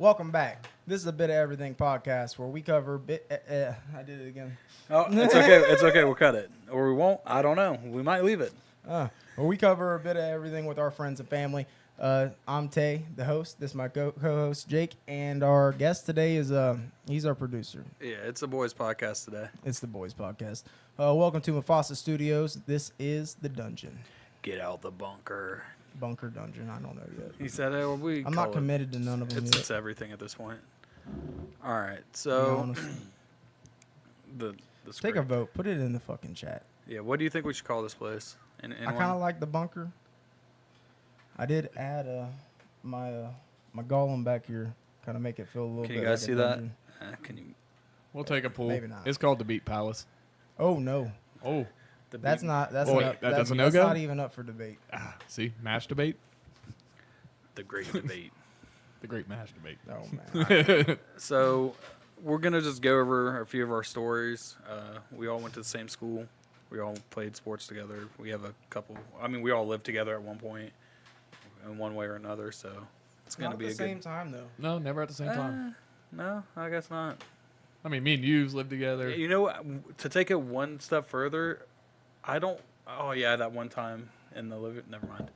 Welcome back. This is a Bit of Everything podcast where we cover I did it again. Oh, it's okay. It's okay. We'll cut it. Or we won't. I don't know. We might leave it. Where we cover a bit of everything with our friends and family. I'm Tay, the host. This is my co-host, Jake. And our guest today is he's our producer. Yeah, it's a boys podcast today. It's the Boys Podcast. Welcome to Mufasa Studios. This is The Dungeon. Get out the bunker. Bunker Dungeon. I don't know yet. He said it. I'm not committed to none of them yet. It's everything at this point. All right. So, the take a vote. Put it in the fucking chat. Yeah, what do you think we should call this place? I kind of like the bunker. I did add my golem back here, kind of make it feel a little bit. Can you guys like see that? Can you? We'll take a poll. Maybe not. It's called the Beat Palace. Oh no, Oh, that's not. That's Wait, not. that's a That's no-go? not even up for debate. see, mash debate, The great debate. the great mash debate. Oh man. So, we're gonna just go over a few of our stories. We all went to the same school. We all played sports together. We have a couple. I mean, we all lived together at one point, in one way or another. So, it's gonna Not be at a the same good. time though. No, never at the same time. No, I guess not. I mean, me and you've lived together. You know what? To take it one step further, I don't. Oh yeah, that one time in the living. Never mind.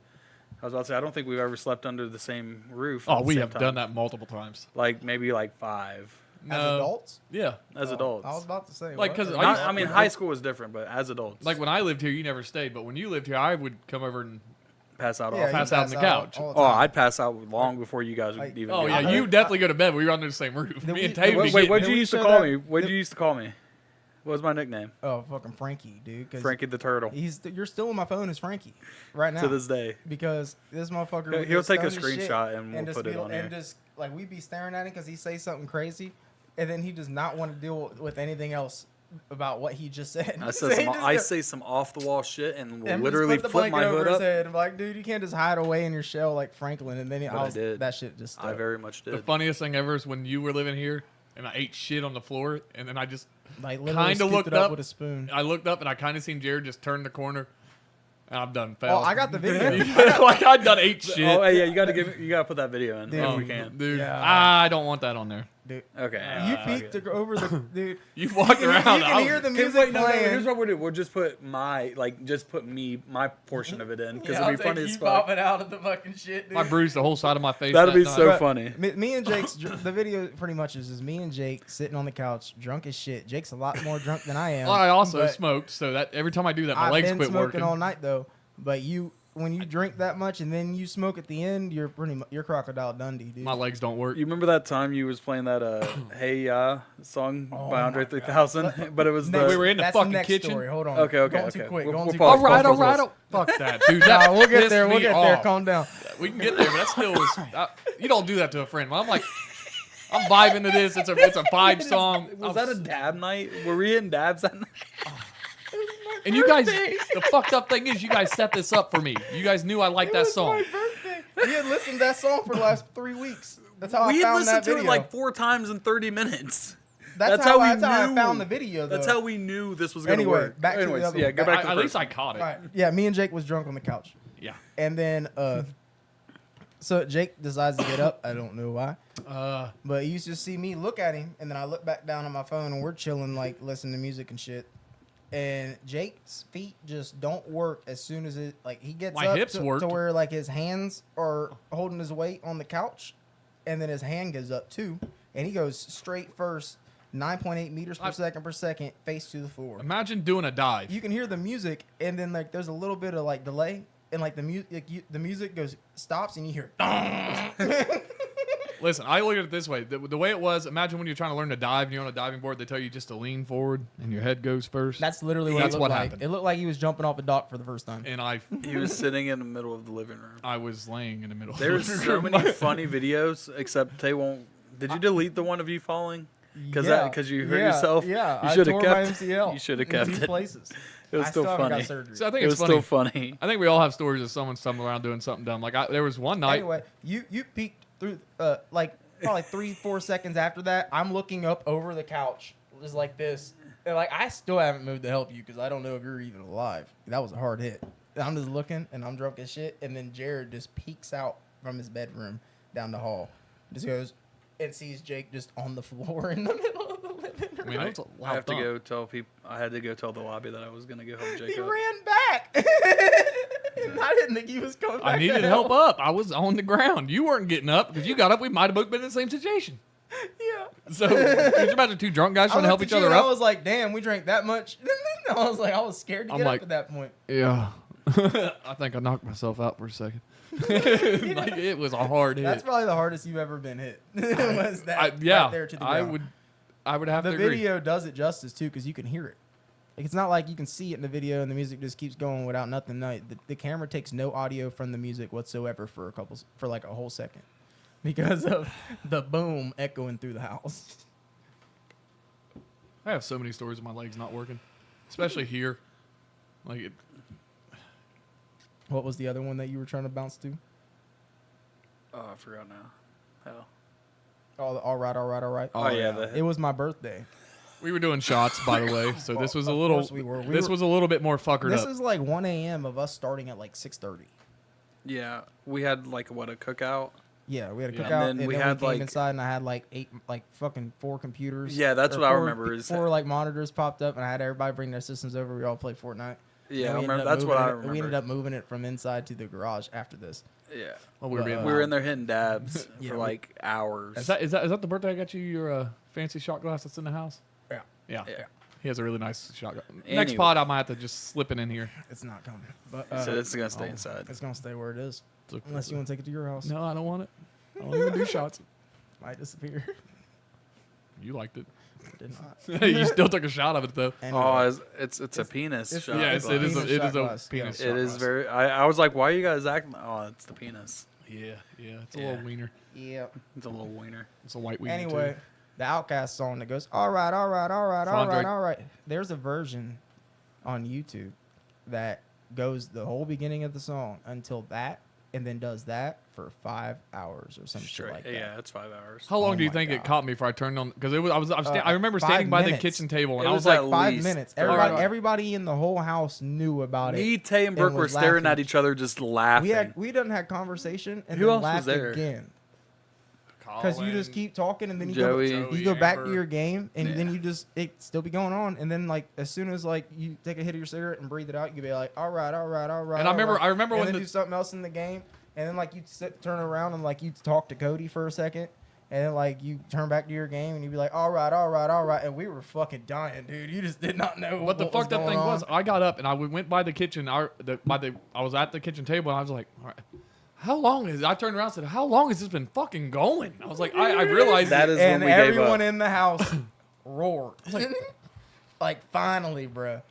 I was about to say I don't think we've ever slept under the same roof. Oh, at the we same have time. done that multiple times. Like maybe like 5 No, As adults. Yeah, as Oh, adults. I was about to say. Like, what? 'cause Not- used to- I mean, high school was different, but as adults, like when I lived here, you never stayed, but when you lived here, I would come over and. pass out. Yeah, off. you pass out on the couch. all the Oh, time. I'd pass out long before you guys would Like- even. Oh get yeah, up. you definitely go to bed. We were under the same roof. Did Me we- and Tay would Wait, be wait, getting- what'd Did you we used to show call that- me? What'd you used to call me? What was my nickname? Oh, fucking Frankie, dude. 'Cause Frankie the Turtle. You're still on my phone as Frankie right now. To this day. Because this motherfucker. would He'll get take a stoned as shit screenshot and we'll just put it be- on And here. just like we'd be staring at him because he say something crazy, and then he does not want to deal with anything else about what he just said. I So say he some, just I go- say some off the wall shit and will and just literally put the flip my blanket over hood his up. head. I'm like, dude, you can't just hide away in your shell like Franklin. And then But I did. that shit just. I very much The did. funniest thing ever is when you were living here and I ate shit on the floor, and then I just like literally kinda scooped looked it up up. with a spoon. I looked up and I kind of seen Jared just turn the corner, and I'm done. Oh, Fell. I got the video. like I'd done ate shit. Oh, hey, yeah, you gotta put that video in Dude. if Oh, we can. dude. Yeah. I don't want that on there. Dude, Okay. you peeked to go over the dude. You walked You around. can I hear was- the Okay, music wait, no, playing. here's what we'll do. We'll just put my portion of it in because it'll be funny as fuck. popping out of the fucking shit, dude. I bruised the whole side of my face. That'll that be night. so Bruh, funny. Me and Jake's the video pretty much is me and Jake sitting on the couch, drunk as shit. Jake's a lot more drunk than I am. Well, I also but smoked, so that every time I do that, my I've legs been quit smoking working. all night though. But when you drink that much and then you smoke at the end, you're you're Crocodile Dundee, dude. My legs don't work. You remember that time you was playing that Hey Ya song Oh by Andre my 3000? But it was Next- We were in the that's fucking next kitchen. Story. Hold on. Okay, okay, Going too okay. quick. We'll- Going we'll too pause, all quick. right, pause, all right. pause. Fuck that, dude. Nah, That we'll get pissed there. We'll me get there. off. Calm down. We can get there, but that still was. You don't do that to a friend. I'm like, I'm vibing to this. It's a vibe song. Was that a dab night? Were we hitting dabs that night? And you guys, the fucked up thing is, you guys set this up for me. You guys knew I liked that song. We had listened to that song for the last 3 weeks. That's how We I had found listened that to video. it like 4 times in 30 minutes. that's how we that's how I knew. found the video. Though. That's how we knew this was going to Anyway, work. back to the Anyways, other yeah, one. go back to At the least first I caught it. All right. Yeah, me and Jake was drunk on the couch, Yeah. and then so Jake decides to get up. I don't know why. But he used to see me look at him, and then I look back down on my phone, and we're chilling, like listening to music and shit. And Jake's feet just don't work as soon as it like he gets My up hips to worked. where like his hands are holding his weight on the couch, and then his hand goes up too, and he goes straight first, 9.8 meters per second, face to the floor. Imagine doing a dive. You can hear the music, and then like there's a little bit of like delay, and like the music stops, and you hear. Listen, I look at it this way. The way it was, imagine when you're trying to learn to dive and you're on a diving board, they tell you just to lean forward and your head goes first. That's literally what That's it looked what like. happened. It looked like he was jumping off a dock for the first time. And He was sitting in the middle of the living room. I was laying in the middle. There's of the so living many room. funny videos, except they won't. Did you delete the one of you falling? Because you hurt yeah, yourself. Yeah, you I should tore have my kept. MCL. You should have in kept 2 it. places. It was I still still haven't funny. got surgery. So I think It it's was funny. still funny. I think we all have stories of someone stumbling around doing something dumb. Like there was one night. Anyway, you peeked through like probably 3-4 seconds after that. I'm looking up over the couch, just like this, and like I still haven't moved to help you because I don't know if you're even alive. That was a hard hit. And I'm just looking, and I'm drunk as shit, and then Jared just peeks out from his bedroom down the hall, just goes, and sees Jake just on the floor in the middle of the living I room. mean, it was a I loud have to thump. go tell people. I had to go tell the lobby that I was gonna go help He Jacob. ran back. And I didn't think he was coming back. I needed to help up. I was on the ground. You weren't getting up because you got up. We might have both been in the same situation. Yeah. So could you imagine two drunk guys trying to help each other I up? was like, damn, we drank that much. I was scared to I'm get like- up at that point. Yeah. I think I knocked myself out for a second. Like, it was a hard hit. That's probably the hardest you've ever been hit. Was that yeah, right there to the I ground. would have The to agree. video does it justice too, because you can hear it. Like, it's not like you can see it in the video and the music just keeps going without nothing. No, the camera takes no audio from the music whatsoever for like a whole second, because of the boom echoing through the house. I have so many stories of my legs not working, especially here. Like it, What was the other one that you were trying to bounce to? Oh, I forgot now. Hell. Oh, all right. Oh, yeah. It was my birthday. we were doing shots, by the way, so this was a Of little. course we were. This was a little bit more fuckered This up. is like 1 a.m. of us starting at like 6:30. Yeah, we had like a cookout. Yeah, we had a Yeah. cookout, And and then we then had, we came like- inside, and I had like four computers. Yeah, that's Or what I four- remember is- four like monitors popped up, and I had everybody bring their systems over. We all played Fortnite. Yeah, I And we remember. ended up That's what I moving it- remember. We ended up moving it from inside to the garage after this. Yeah, Oh, we were being we we were loud. in there hitting dabs Yeah, for we- like hours. Is that the birthday I got you your fancy shot glass that's in the house? Yeah, Yeah. Yeah. He has a really nice shot glass. Next Anyway. pod, I might have to just slip it in here. it's not coming, but So it's gonna stay inside. it's gonna stay where it is, So- unless you want to take it to your house. No, I don't want it. I don't even do shots. Might disappear. You liked it. Did not. You still took a shot of it though. Anyway, Oh, it's a penis it's- shot. Yeah, it's it is. penis It shot is a glass. penis. Yeah. It shot is glass. very. I was like, why are you guys acting? Oh, it's the penis. Yeah, it's a Yeah. little wiener. yeah. It's a little wiener. It's a white wiener. Anyway, too. the Outcast song that goes, all right. Fondre. There's a version on YouTube that goes the whole beginning of the song until that, and then does that for 5 hours or some shit Straight. like that. Yeah, it's 5 hours. How long Oh do you my think it God. caught me before I turned on? Because it was. I remember 5 standing by the minutes. kitchen table and It I was was like, at 5 least minutes. 30. Everybody in the whole house knew about Me, it. Tay, and Brooke and were was staring laughing. at each other, just laughing. We done had conversation and Who then else was laughed there? again. Because you just keep talking and then you go, Joey. you go back to Amber. your game and then Yeah. you just it still be going on, and then like as soon as like you take a hit of your cigarette and breathe it out, you be like, all right. And I all remember- right. I remember and when then the- do something else in the game, and then like you turn around and like you talk to Cody for a second, and then like you turn back to your game and you be like, all right, and we were fucking dying, dude. You just did not know What the was fucked up going thing on. was, I got up and I went by the kitchen. I was at the kitchen table and I was like, all right, how long is? I turned around and said, how long has this been fucking going? I was like, I realized That is and when we gave everyone up. in the house roared. Like finally, bruh.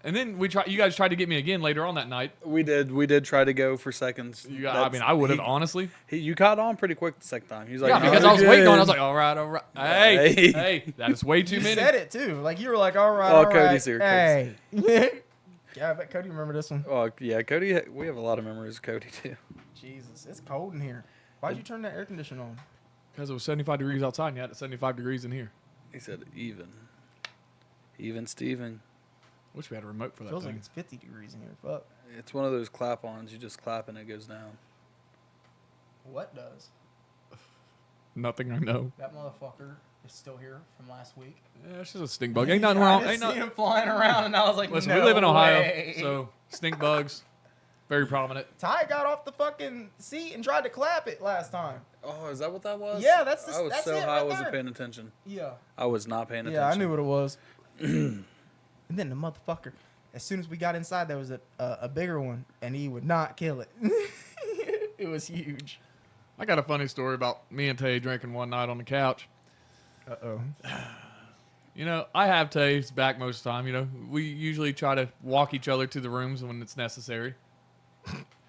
And then you guys tried to get me again later on that night. We did try to go for seconds. I would have honestly. You caught on pretty quick the second time. He was like, Yeah, "No, because you're I was waiting on. I was good." like, all right. Hey, Hey. that is way too You many. said it too. Like you were like, all right, Oh, all right. Cody's here, Hey. Yeah, I bet Cody remember this one. Oh yeah, Cody. We have a lot of memories of Cody too. Jesus, it's cold in here. Why'd you turn that air conditioner on? Because it was 75 degrees outside and you had it 75 degrees in here. He said, even Steven. Wish we had a remote for that Feels thing. like it's 50 degrees in here. Fuck. It's one of those clap-ons. You just clap and it goes down. What does? Nothing I know. That motherfucker is still here from last week. Yeah, it's just a stink bug. Ain't nothing wrong. I Ain't just see nothing. him flying around, and I was like, Listen, no we live in Ohio, way. so stink bugs, very prominent. Ty got off the fucking seat and tried to clap it last time. Oh, is that what that was? Yeah, that's I was that's so it high, right I wasn't there. paying attention. Yeah. I was not paying attention. Yeah, I knew what it was. And then the motherfucker, as soon as we got inside, there was a bigger one, and he would not kill it. It was huge. I got a funny story about me and Tay drinking one night on the couch. Uh-oh. You know, I have Tay's back most of the time. You know, we usually try to walk each other to the rooms when it's necessary.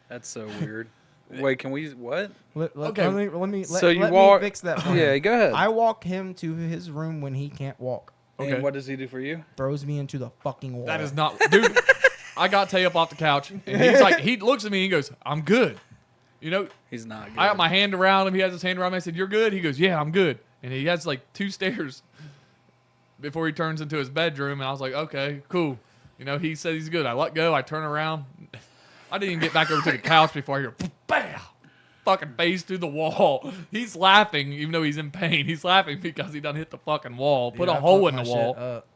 That's so weird. Wait, can we? What? Okay. Let me So you let walk- me fix that for Yeah, you. go ahead. I walk him to his room when he can't walk. Okay. And what does he do for you? Throws me into the fucking wall. That is not, dude. I got Tay up off the couch, and he's like, he looks at me and he goes, "I'm good." You know, He's not good. I got my hand around him. He has his hand around me. I said, "You're good." He goes, "Yeah, I'm good." And he has like 2 stairs before he turns into his bedroom. And I was like, "Okay, cool." You know, he said he's good. I let go. I turn around. I didn't even get back over to the couch before I hear, "Bam!" fucking face through the wall. He's laughing, even though he's in pain. He's laughing because he done hit the fucking wall, put Dude, a I hole fucked in the my wall. shit up.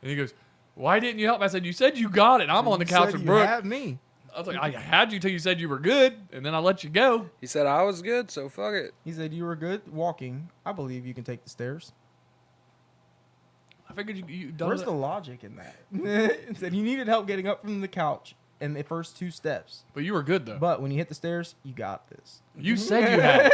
And he goes, "Why didn't you help?" I said, "You said you got it. I'm on the You couch said with you Brooke." had me. I was like, "I had you till you said you were good, and then I let you go." He said I was good, so fuck it. He said you were good walking. I believe you can take the stairs. I figured you done Where's it. the logic in that? He said you needed help getting up from the couch in the first 2 steps. But you were good though. But when you hit the stairs, you got this. You said you had it.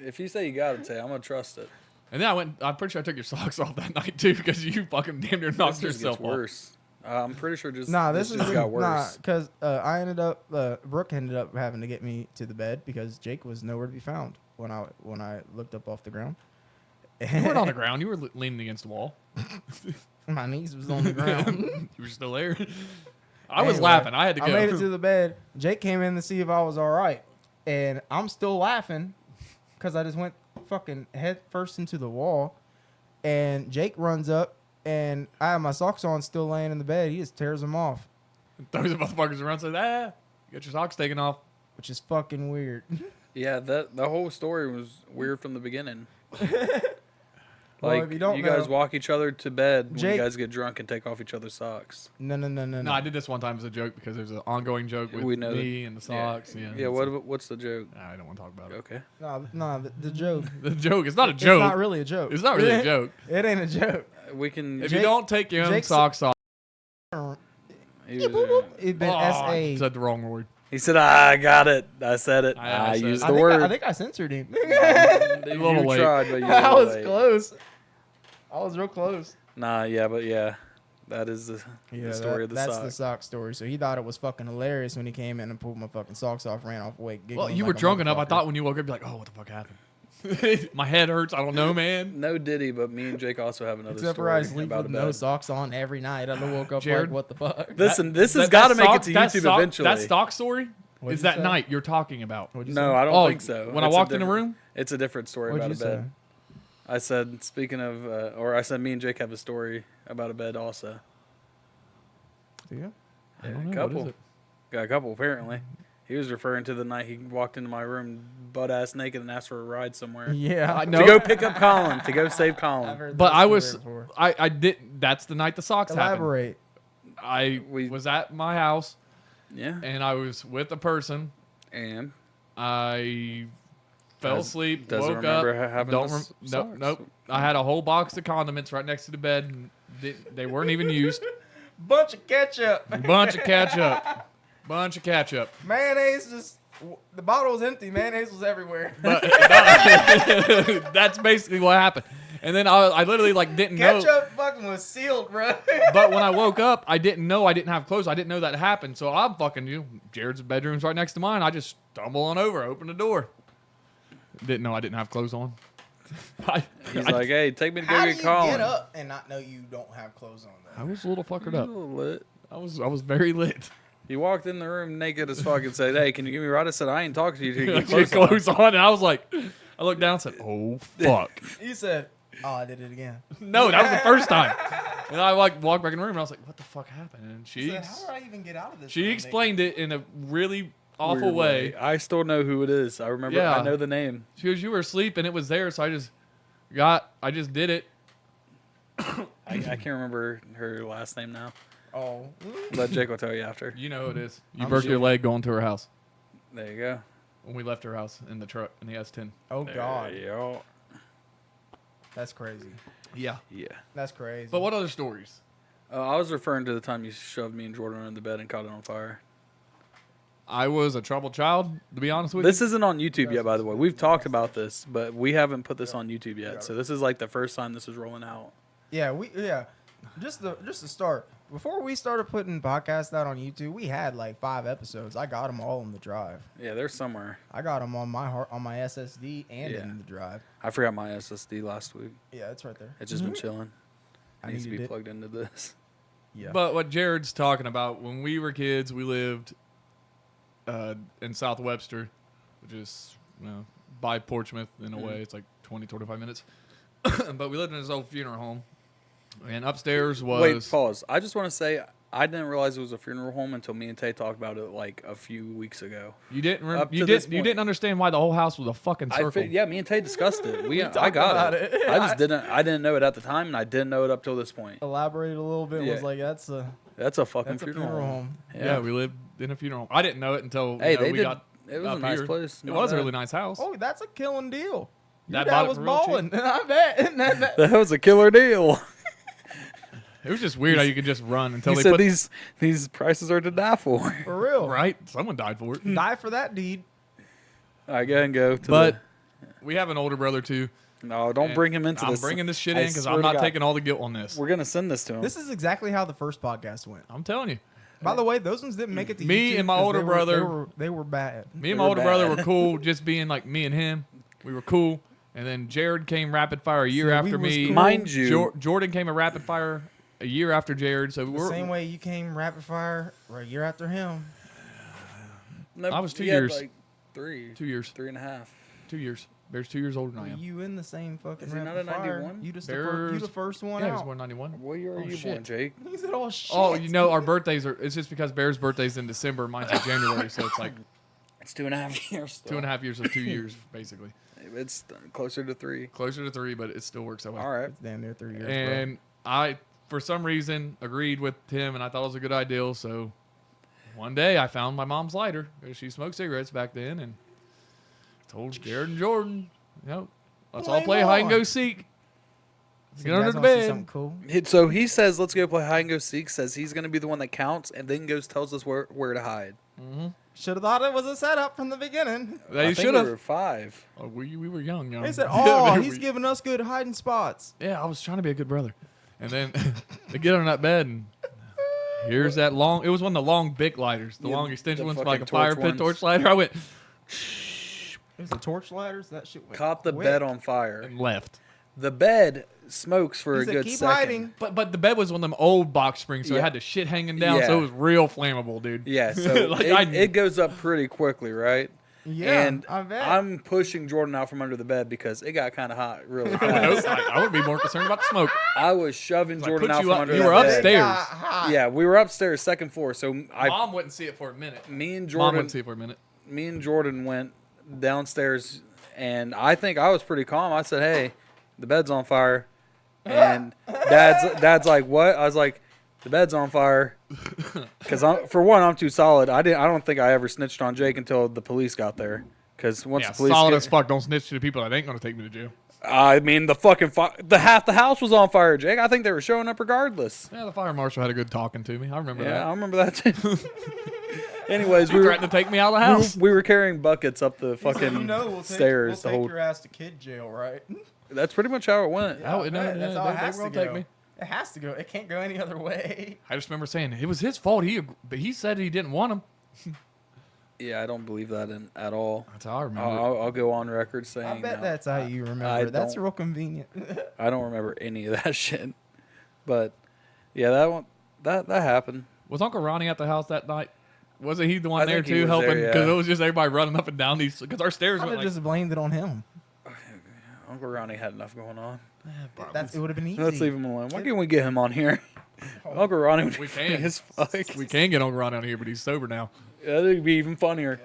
If you say you got it, Tay, I'm gonna trust it. And then I'm pretty sure I took your socks off that night too because you fucking damn near knocked This just yourself gets off. worse. I'm pretty sure this This just got worse. Nah, because I ended up Brooke ended up having to get me to the bed because Jake was nowhere to be found when I looked up off the ground. You weren't on the ground. You were leaning against the wall. My knees was on the ground. You were still there. I was Anyway, laughing. I had to go. I made it to the bed. Jake came in to see if I was all right, and I'm still laughing because I just went fucking head first into the wall. And Jake runs up, and I have my socks on, still laying in the bed. He just tears them off, Throws the motherfuckers around. Says, "You got your socks taken off." which is fucking weird. Yeah, the whole story was weird from the beginning. Well, Like if you don't guys know- walk each other to bed when Jake- you guys get drunk and take off each other's socks. No. No, I did this one time as a joke because there's an ongoing joke with We know me and the socks. Yeah. Yeah. What's the joke? I don't want to talk about it. Okay. No, the joke. The joke. It's not a It's joke. not really a joke. It's not really a joke. It ain't a joke. We can. If Jake- you don't take your own Jake's- socks off, He, was- It been I SA. said the wrong word. he said, "I got it. I said it. I I said used it. the I word." think I censored him. You little late. tried, but you I were was late. close. I was real close. Nah, yeah, that is the story of the that's sock. the sock story. So he thought it was fucking hilarious when he came in and pulled my fucking socks off, ran off awake. Well, giggling you like were a drunk enough. I motherfucker. thought when you woke up, you'd be like, "Oh, what the fuck happened?" My head hurts. I don't know, man. No Diddy, but me and Jake also have another Except for story I sleep about with a no bed. socks on every night. I woke up Jared, like, what the fuck? Listen, this has That got to make sock- it to that YouTube sock- eventually. That stock story What'd is you that say? night you're talking about. What'd you No, say? I don't Oh, think so. when I It's a walked in the different- room? it's a different story What'd about you a say? bed. I said, speaking of, or I said, me and Jake have a story about a bed also. Do you? I Yeah, don't a know. What couple. is it? Got a couple apparently. He was referring to the night he walked into my room butt ass naked and asked for a ride somewhere. Yeah, I To know. go pick up Colin, to go save I've Colin. heard But that I story was, before. I didn't. That's the night the socks happened. Elaborate. I was at my house Yeah. and I was with a person. And I fell asleep, doesn't woke remember up. having Don't the nope, socks. nope. I had a whole box of condiments right next to the bed. And they weren't even used. Bunch of ketchup. Bunch of ketchup. Bunch of ketchup. Mayonnaise just. The bottle was empty. Mayonnaise was everywhere. But that's basically what happened. And then I literally like didn't know. Ketchup fucking was sealed, bro. But when I woke up, I didn't know I didn't have clothes. I didn't know that happened. So I'm fucking Jared's bedroom's right next to mine. I just stumble on over, open the door. Didn't know I didn't have clothes on. he's like, "Hey, take me to go How do get you Colin." get up and not know you don't have clothes on? I Though? was a little fuckered A up. little lit. I was very lit. He walked in the room naked as fuck and said, "Hey, can you give me a ride?" I said, "I ain't talking to you till you Get get clothes clothes on, and I was like, I looked down and said, "Oh fuck." You said, "Oh, I did it again." No, that was the first time. And I like walked back in the room and I was like, "What the fuck happened?" And I said, "How did I even get out of this?" she room explained it in a really awful Weird way. I still know who it is. I remember. Yeah. I know the name. She goes, "You were asleep and it was there, so I just did it." I can't remember her last name now. naked? Oh, But Jake will tell you after. You know who it is. You I'm broke your sure. leg going to her house There you go. when we left her house in the truck in the S10. oh There God, you go. that's crazy. Yeah. Yeah. That's crazy. But what other stories? I was referring to the time you shoved me and Jordan under the bed and caught it on fire. I was a troubled child, to be honest with This you. isn't on YouTube yet, by the way. We've talked about this, but we haven't put this on YouTube yet. So this is like the first time this is rolling out. yeah. Just to start. Before we started putting podcasts out on YouTube, we had like 5 episodes. I got them all in the drive. Yeah, they're somewhere. I got them on my SSD and Yeah. in the drive. I forgot my SSD last week. Yeah, it's right there. It's just been chilling. I It needs to needed be it. plugged into this. Yeah. But what Jared's talking about, when we were kids, we lived in South Webster, which is by Portsmouth in a way. It's like 20, 25 minutes. But we lived in his old funeral home. And upstairs was... Wait, pause. I just want to say I didn't realize it was a funeral home until me and Tay talked about it like a few weeks ago. You didn't. Up You to this didn't. You didn't understand why the whole house was a fucking circle. Yeah, me and Tay discussed it. I talked got about it. it. I just didn't. I didn't know it at the time, and I didn't know it up till this point. Elaborated a little bit. Yeah. Was like that's a fucking funeral home. Yeah, we lived in a funeral home. I didn't know it until Hey, we they did. got. It was a up nice here. place. It Not was a bad. really nice house. Oh, that's a killing deal. Your Dad bought dad it was for real cheap. balling. I bet. That was a killer deal. It was just weird how you could just run until He they said put these prices are to die for. For real. right. Someone died for it. Die for that deed. All right, go ahead and go. To But we have an older brother too. no, don't and bring him into I'm this. bringing this shit I in because swear I'm to not God. taking all the guilt on this. We're gonna send this to him. This is exactly how the first podcast went. I'm telling you. By the way, those ones didn't make it to Me YouTube and my 'cause older they brother- they were bad. Me and They my were older brother bad. were cool, just being like me and him. We were cool. And then Jared came rapid fire a year So we after was me. cool. Mind you, Jordan came a rapid fire a year after Jared. So The we're same way you came rapid fire right year after him. no, I was 2 he had, years. like 3, 2 years. 3.5. 2 years. Bear's 2 years older than I am. You in the same fucking Is he not rapid a fire. 91? You just Bears- you the first one Yeah, he was out. born 91. What year are Oh, you shit. born, Jake? He said, "Oh shit." Oh, you know, our birthdays are, it's just because Bear's birthday's in December, mine's in January. So it's like It's 2.5 years. Still. 2.5 years of 2 years, basically. It's closer to 3. Closer to 3, but it still works that way. All right. It's damn near 3 years. And I, for some reason, agreed with him, and I thought it was a good idea. So one day I found my mom's lighter. She smoked cigarettes back then, and told Jared and Jordan, let's all Play play hide and more. go seek. So Get you under guys the wanna see bed. something cool. So he says, let's go play hide and go seek. Says he's going to be the one that counts, and then tells us where to hide. Should have thought it was a setup from the beginning. They I think should we have. were 5. Oh, we were young. They said, "Oh, he's giving us good hiding spots." Yeah, I was trying to be a good brother. And then they get on that bed, and here's that long. It was one of the long Bic lighters, the Yeah, long extension the ones, like a fucking fire torch pit ones. torch lighter. I went It was the torch ladders. That shit went Caught the quick. bed on fire. and left. The bed smokes for He a said, good "Keep second. hiding." But the bed was one of them old box springs, so Yeah. it had the shit hanging down, so Yeah. it was real flammable, dude. Yeah, so Like, it goes up pretty quickly, right? Yeah, and I bet. I'm pushing Jordan out from under the bed because it got kind of hot really I fast. I would be more concerned about the smoke. I was shoving Like, Jordan put out you from up- under you the were bed. upstairs. Hot. Yeah, we were upstairs, second floor. So Mom wouldn't see it for a minute. me and Mom Jordan, wouldn't see it for a minute. me and Jordan went downstairs, and I think I was pretty calm. I said, "Hey, the bed's on fire," and Dad's like, "What?" I was like, "The bed's on fire," because for one, I'm too solid. I don't think I ever snitched on Jake until the police got there. Because once Yeah, the police, solid get- as fuck. Don't snitch to the people that ain't gonna take me to jail. I mean, the fucking half the house was on fire, Jake. I think they were showing up regardless. Yeah, the fire marshal had a good talking to me. I remember Yeah, I that. remember that too. Anyways, He threatened to take me out of the house. we were carrying buckets up the He said, fucking we'll stairs. take the whole your ass to kid jail, right? that's pretty much how it went. Oh, I no, bet. no, That's no, how it they has were to gonna take go. me. It has to go. It can't go any other way. I just remember saying it was his fault. But he said he didn't want him. Yeah, I don't believe that at all. That's how I remember. it. I'll go on record saying I bet no. that's how you I remember. That's don't- real convenient. I don't remember any of that shit. But yeah, that one that happened. Was Uncle Ronnie at the house that night? Wasn't he the one I there think he too, was helping? there, Because yeah. it was just everybody running up and down these. Because our stairs I'd went have like. just blamed it on him. Uncle Ronnie had enough going on. It would have been easy. Let's leave him alone. Why can't we get him on here? Uncle Ronnie would We be can. as fuck. We can get Uncle Ronnie on here, but he's sober now. That'd be even funnier.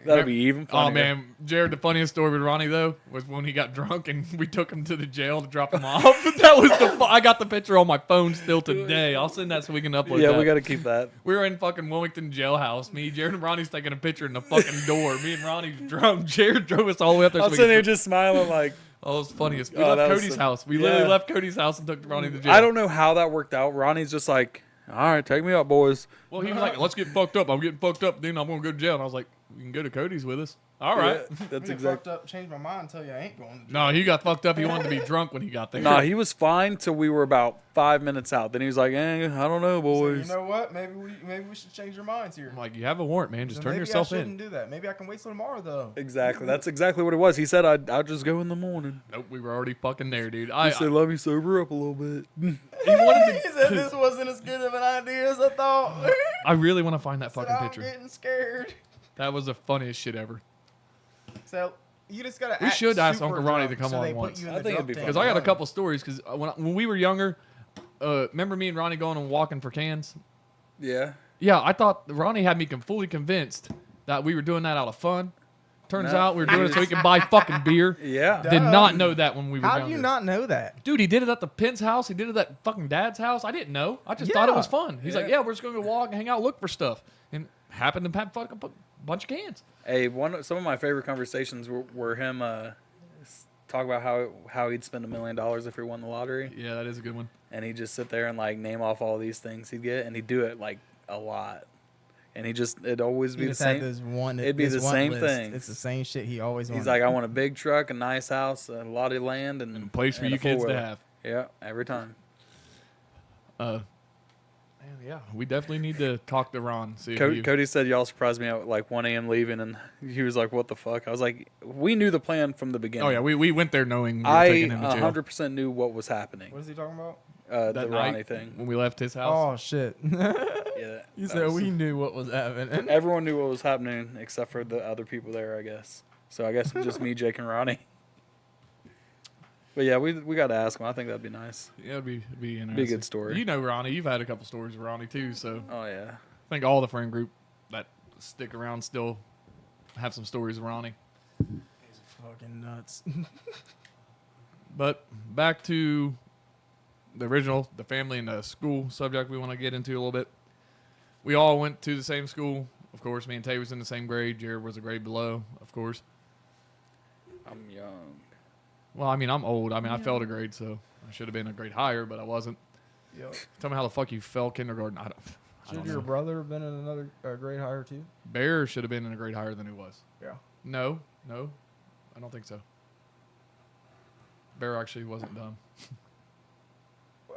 That'd be even funnier. Oh man, Jared, the funniest story with Ronnie though was when he got drunk and we took him to the jail to drop him off. That was I got the picture on my phone still today. I'll send that so we can upload Yeah, that. we got to keep that. We were in fucking Wilmington jailhouse. Me, Jared, and Ronnie's taking a picture in the fucking door. Me and Ronnie's drunk. Jared drove us all the way up there. I'm so we sitting could- there just smiling like, Oh, it was funniest. We Oh, that left was Cody's some- house. We yeah. literally left Cody's house and took Ronnie to jail. I don't know how that worked out. Ronnie's just like, all right, take me up, boys. Well, he was like, let's get fucked up. I'm getting fucked up. Then I'm going to go to jail. And I was like, you can go to Cody's with us. All right. Yeah, that's I exactly. fucked up, changed my mind, tell you I ain't going to jail. No, he got fucked up. He wanted to be drunk when he got there. Nah, he was fine till we were about 5 minutes out. Then he was like, I don't know, So, boys. you know what? Maybe we should change our minds here. I'm like, you have a warrant, man. Just So turn maybe yourself I shouldn't in. do that. Maybe I can wait till tomorrow though. Exactly. That's exactly what it was. He said, I'll just go in the morning. Nope, we were already fucking there, dude. He said, let me sober up a little bit. he wanted He said this wasn't as good of an idea as I thought. I really want to find that fucking I'm picture. getting scared. That was the funniest shit ever. So you just gotta. We act should ask super Uncle Ronnie drunk to come so on they put once. you in I the think it'd drunk be tank Because I got a alone. couple stories. Because when we were younger, remember me and Ronnie going and walking for cans? Yeah. Yeah, I thought Ronnie had me fully convinced that we were doing that out of fun. Turns No. out we were doing it so we could buy fucking beer. Yeah. Did not know that when we were How younger. do you not know that? Dude, he did it at the Pence house. He did it at fucking Dad's house. I didn't know. I just thought it Yeah. was fun. He's like, Yeah. yeah, we're just going to go walk and hang out, look for stuff. And happened to have fucking a bunch of cans. Hey, some of my favorite conversations were him talk about how he'd spend $1 million if he won the lottery, Yeah, that is a good one. and he'd just sit there and like name off all these things he'd get, and he'd do it like a lot, and it'd always be He the just had same. this one. It'd be this the one same list. thing. It's the same shit he always wanted. He's like, I want a big truck, a nice house, a lot of land, and A place for and you a kids to four-wheeler. have. Yeah, every time. Man, yeah, we definitely need to talk to Ron. See if Cody said y'all surprised me at like 1 a.m. leaving, and he was like, "What the fuck?" I was like, "We knew the plan from the beginning." Oh yeah, we went there knowing we were I taking him to jail 100% knew what was happening. What is he talking about? that The night Ronnie thing. when we left his house. Oh shit! Yeah, You that said was- we knew what was happening. Everyone knew what was happening except for the other people there, I guess. So I guess just me, Jake, and Ronnie. But yeah, we got to ask him. I think that'd be nice. Yeah, it'd be interesting. Be a good story. You know Ronnie. You've had a couple stories with Ronnie too, so Oh yeah. I think all the friend group that stick around still have some stories with Ronnie. He's fucking nuts. But back to the original, the family and the school subject we want to get into a little bit. We all went to the same school. Of course, me and Tay was in the same grade. Jared was a grade below, of course. I'm young. Well, I mean, I'm old. I mean, I failed a grade, so I should have been a grade higher, but I wasn't. Yo, Tell me how the fuck you fell kindergarten. I should don't your know. brother have been in another grade higher too? Bear should have been in a grade higher than he was. Yeah. No, I don't think so. Bear actually wasn't dumb.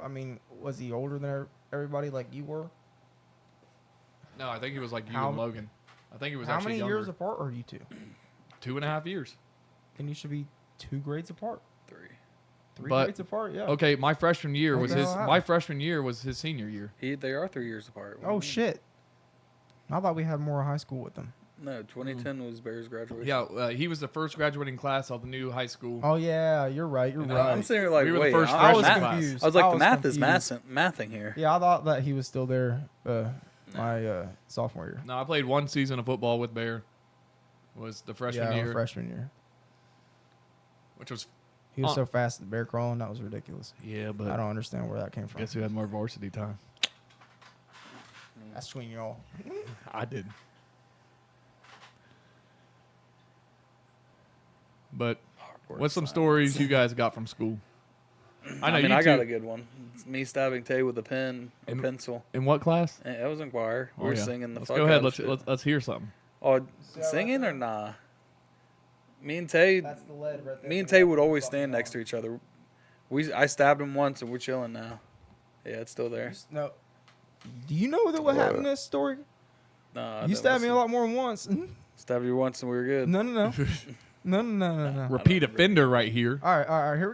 I mean, was he older than everybody like you were? No, I think he was like you How- and Logan. I think he was How actually many younger. years apart are you two? 2.5 years. And you should be 2 grades apart. 3. 3 But- grades apart, yeah. Okay, my freshman year What was the his. hell happened? My freshman year was his senior year. They are 3 years apart. What do Oh you mean? shit! I thought we had more high school with them. No, 2010 was Bear's graduation. Yeah, he was the first graduating class of the new high school. Oh yeah, you're right. You're And, right. I'm sitting here like, We were the wait, first I I was was freshman math- class. confused. I was like, the math confused. is mathing here. Yeah, I thought that he was still there. My sophomore year. No, I played one season of football with Bear. Was the freshman yeah, year, freshman year. which was He was so fast at bear crawling, that was ridiculous. yeah, but I don't understand where that came from. guess who had more varsity time? That's between y'all. I did. But Awkward what's some silence. stories you guys got from school? I know I mean, you I got two- a good one. It's me stabbing Tay with a pen or In- pencil. In what class? And it was in choir. We Oh, were yeah. singing the Let's fuck go ahead. out of Let's, shit. let's hear something. Oh, singing or nah? Me and Tay, the lead right there. me and Tay would always stand next to each other. I stabbed him once and we're chilling now. Yeah, it's still there. No. Do you know what happened in this story? Nah, I You didn't stabbed me a listen. lot more than once. Stabbed you once and we were good. No. No. Repeat offender right here. All right. Here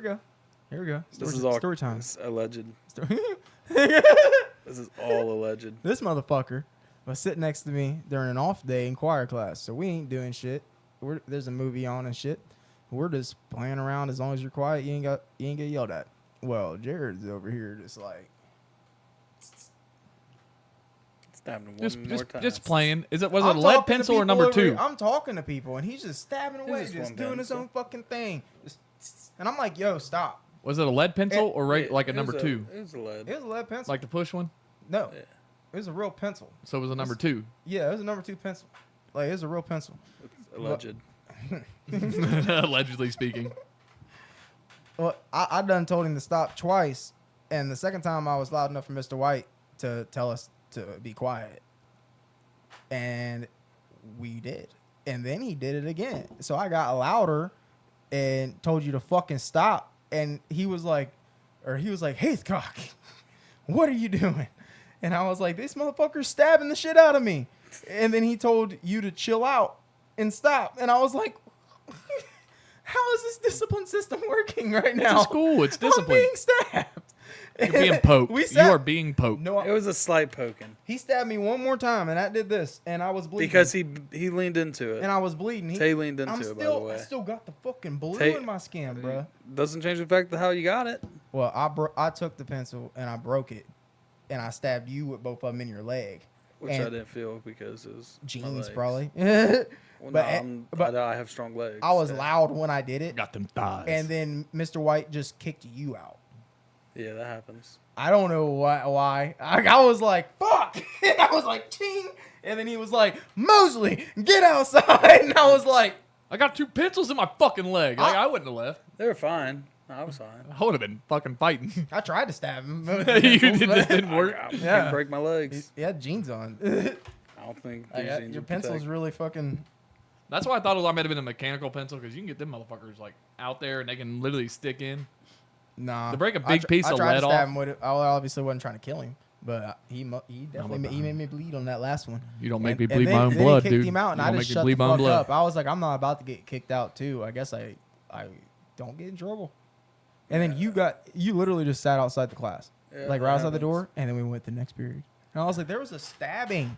we go. This is all story time. It's alleged. Story- This is all alleged. This motherfucker was sitting next to me during an off day in choir class, so we ain't doing shit. There's a movie on and shit. We're just playing around. As long as you're quiet, you ain't get yelled at. Well, Jared's over here just like, Stabbed him one more time. Just playing. Was it I'm a lead talking to pencil or people number over two? here. I'm talking to people, and he's just stabbing away, just just one doing his pencil. own fucking thing. And I'm like, yo, stop. Was it a lead pencil or Yeah, like a it number was two? It was a lead. It was a lead pencil. Like the push one? No, Yeah. it was a real pencil. So it was a number two. Yeah, it was a number 2 pencil. Like, it was a real pencil. Alleged. Allegedly speaking. Well, I done told him to stop twice, and the second time I was loud enough for Mr. White to tell us to be quiet. And we did. And then he did it again. So I got louder and told you to fucking stop. And he was like, Haithcock, what are you doing? And I was like, this motherfucker's stabbing the shit out of me. And then he told you to chill out and stop. And I was like, how is this discipline system working right now? It's a school. It's discipline. I'm being stabbed. You're being poked. We You sat- are being poked. No, It was a slight poking he stabbed me one more time, and I did this, and I was bleeding. because he leaned into it. and I was bleeding. Tay leaned into I'm it, still, by the way. I still got the fucking blue Tay- in my skin, bruh. Doesn't change the fact of how you got it. Well, I took the pencil and I broke it, and I stabbed you with both of them in your leg. Which And I didn't feel because it was my Genes, legs. probably. Well, But- but I have strong legs. I was so- loud when I did it, Got them thighs. and then Mr. White just kicked you out. Yeah, that happens. I don't know why. I was like, fuck. And I was like, ching. And then he was like, Mosley, get outside. And I was like, I got 2 pencils in my fucking leg. Like, I wouldn't have left. They were fine. I was fine. I would have been fucking fighting. I tried to stab him. You just didn't work. I Yeah. can't break my legs. He had jeans on. I don't think these jeans Your would pencil's protect. really fucking. That's why I thought I might have been a mechanical pencil because you can get them motherfuckers like out there and they can literally stick in. Nah. To break a big piece I of tried lead to stab off? him with it. I obviously wasn't trying to kill him, but he definitely he made me bleed on that last one. You don't make me And bleed then- my own then blood, he kicked dude. him out, and You I don't just make me shut bleed the my own fuck blood. up. I was like, I'm not about to get kicked out too. I guess I don't get in trouble. And then you literally just sat outside the class, Yeah, like that right outside the happens. door, and then we went to the next period. And I was like, there was a stabbing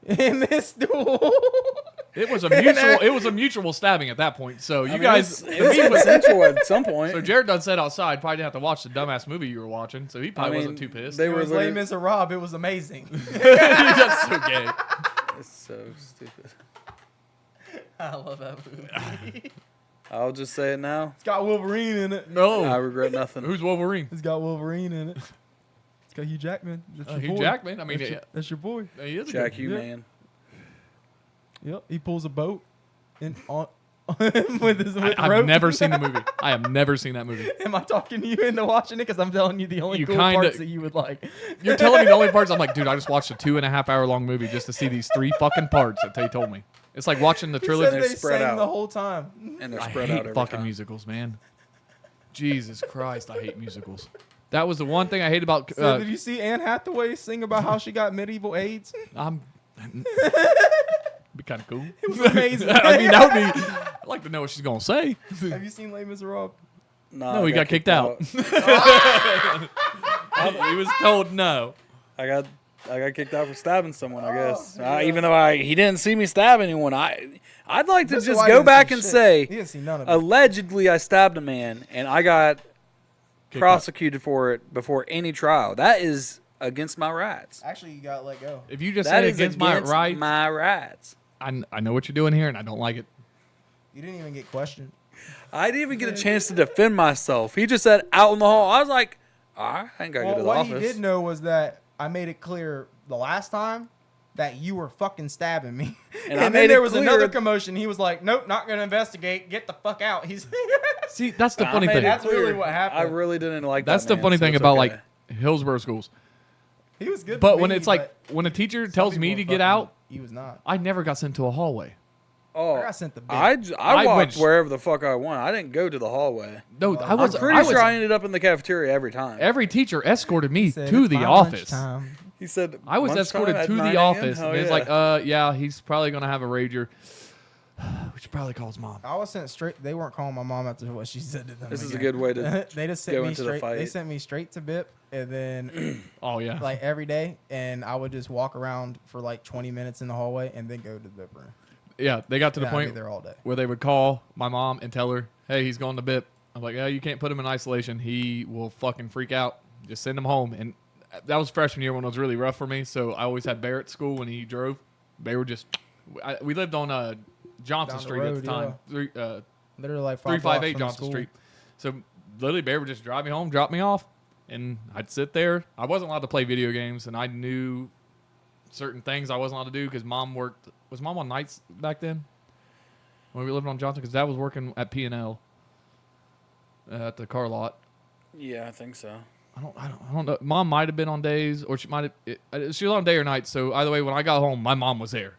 in this duel. It was a mutual. It was a mutual stabbing at that point. So you I mean, guys. it was consensual at some point. So Jared done sat outside. Probably didn't have to watch the dumbass movie you were watching. So he probably I mean, wasn't too pissed. they It were was literally- lame as a Rob. It was amazing. That's so gay. It's so stupid. I love that movie. I'll just say it now. It's got Wolverine in it. I No. regret nothing. Who's Wolverine? It's got Wolverine in it. It's got Hugh Jackman. That's your Hugh boy. Jackman. I mean, That's your boy. he is a Jack good- Hugh yeah. Man. Yep. He pulls a boat and on with his with I've rope. never seen the movie. I have never seen that movie. Am I talking you into watching it? Because I'm telling you the only You cool kinda- parts that you would like. You're telling me the only parts. I'm like, dude, I just watched a 2.5 hour long movie just to see these 3 fucking parts that they told me. It's like watching the He said trilogy. they spread sang out. the whole time. And they're I spread hate out every fucking time. musicals, man. Jesus Christ, I hate musicals. That was the one thing I hate about. So did you see Anne Hathaway sing about how she got medieval AIDS? I'm. Be kind of cool. It was amazing. I mean, that would be. I'd like to know what she's gonna say. Have you seen Les Miserables? Nah, No, I he got kicked out. He was told no. I got kicked out for stabbing someone. I guess. yeah. Even though he didn't see me stab anyone. I'd like to Mr. just White go didn't back see and shit. say He didn't see none of it. allegedly I stabbed a man and I got Kicked prosecuted for it before any trial. That is against my rights. Actually, you got let go. If you just That say is against my rights, my rights. I know what you're doing here, and I don't like it. You didn't even get questioned. I didn't even get a chance to defend myself. He just said out in the hall. I was like, all right, I ain't got to go to the What office. he did know was that I made it clear the last time that you were fucking stabbing me. And And, I then made it there was clear- another commotion. He was like, nope, not going to investigate. Get the fuck out. He's See, that's the I funny made thing. it That's really clear. what happened. I really didn't like That's that the man, funny so thing it's about okay. like Hillsborough schools. He was good. But to when me, it's like but when a teacher some tells me people to were get fucking- out, he was not. I never got sent to a hallway. Oh, I got sent the big. I I walked went- wherever the fuck I want. I didn't go to the hallway. No, Well, I was. I'm pretty I was, sure I ended up in the cafeteria every time. Every teacher escorted me He said, to "It's the my office. lunchtime." He said I was lunchtime escorted at to 9 the a.m.? office, Oh, and it's yeah. like, yeah, he's probably gonna have a rager. We should probably call his mom. I was sent straight. They weren't calling my mom after what she said to them. This is a again. good way to They just sent go me into the straight. They fight. sent me straight to BIP, and then Oh yeah. like every day, and I would just walk around for like 20 minutes in the hallway, and then go to the BIP room. Yeah, they got to the And I'd be point there all day. where they would call my mom and tell her, "Hey, he's going to BIP." I'm like, "Yeah, you can't put him in isolation. He will fucking freak out. Just send him home." And that was freshman year when it was really rough for me. So I always had Bear at school when he drove. They were just. We lived on Johnson Down the Street at road, the time. Literally like 358 5 Johnson Street. So literally, Bear would just drive me home, drop me off, and I'd sit there. I wasn't allowed to play video games, and I knew certain things I wasn't allowed to do because mom worked. Was mom on nights back then when we lived on Johnson? Because dad was working at P&L at the car lot. Yeah, I think so. I don't know. Mom might have been on days, or she might have. She was on day or night. So either way, when I got home, my mom was there.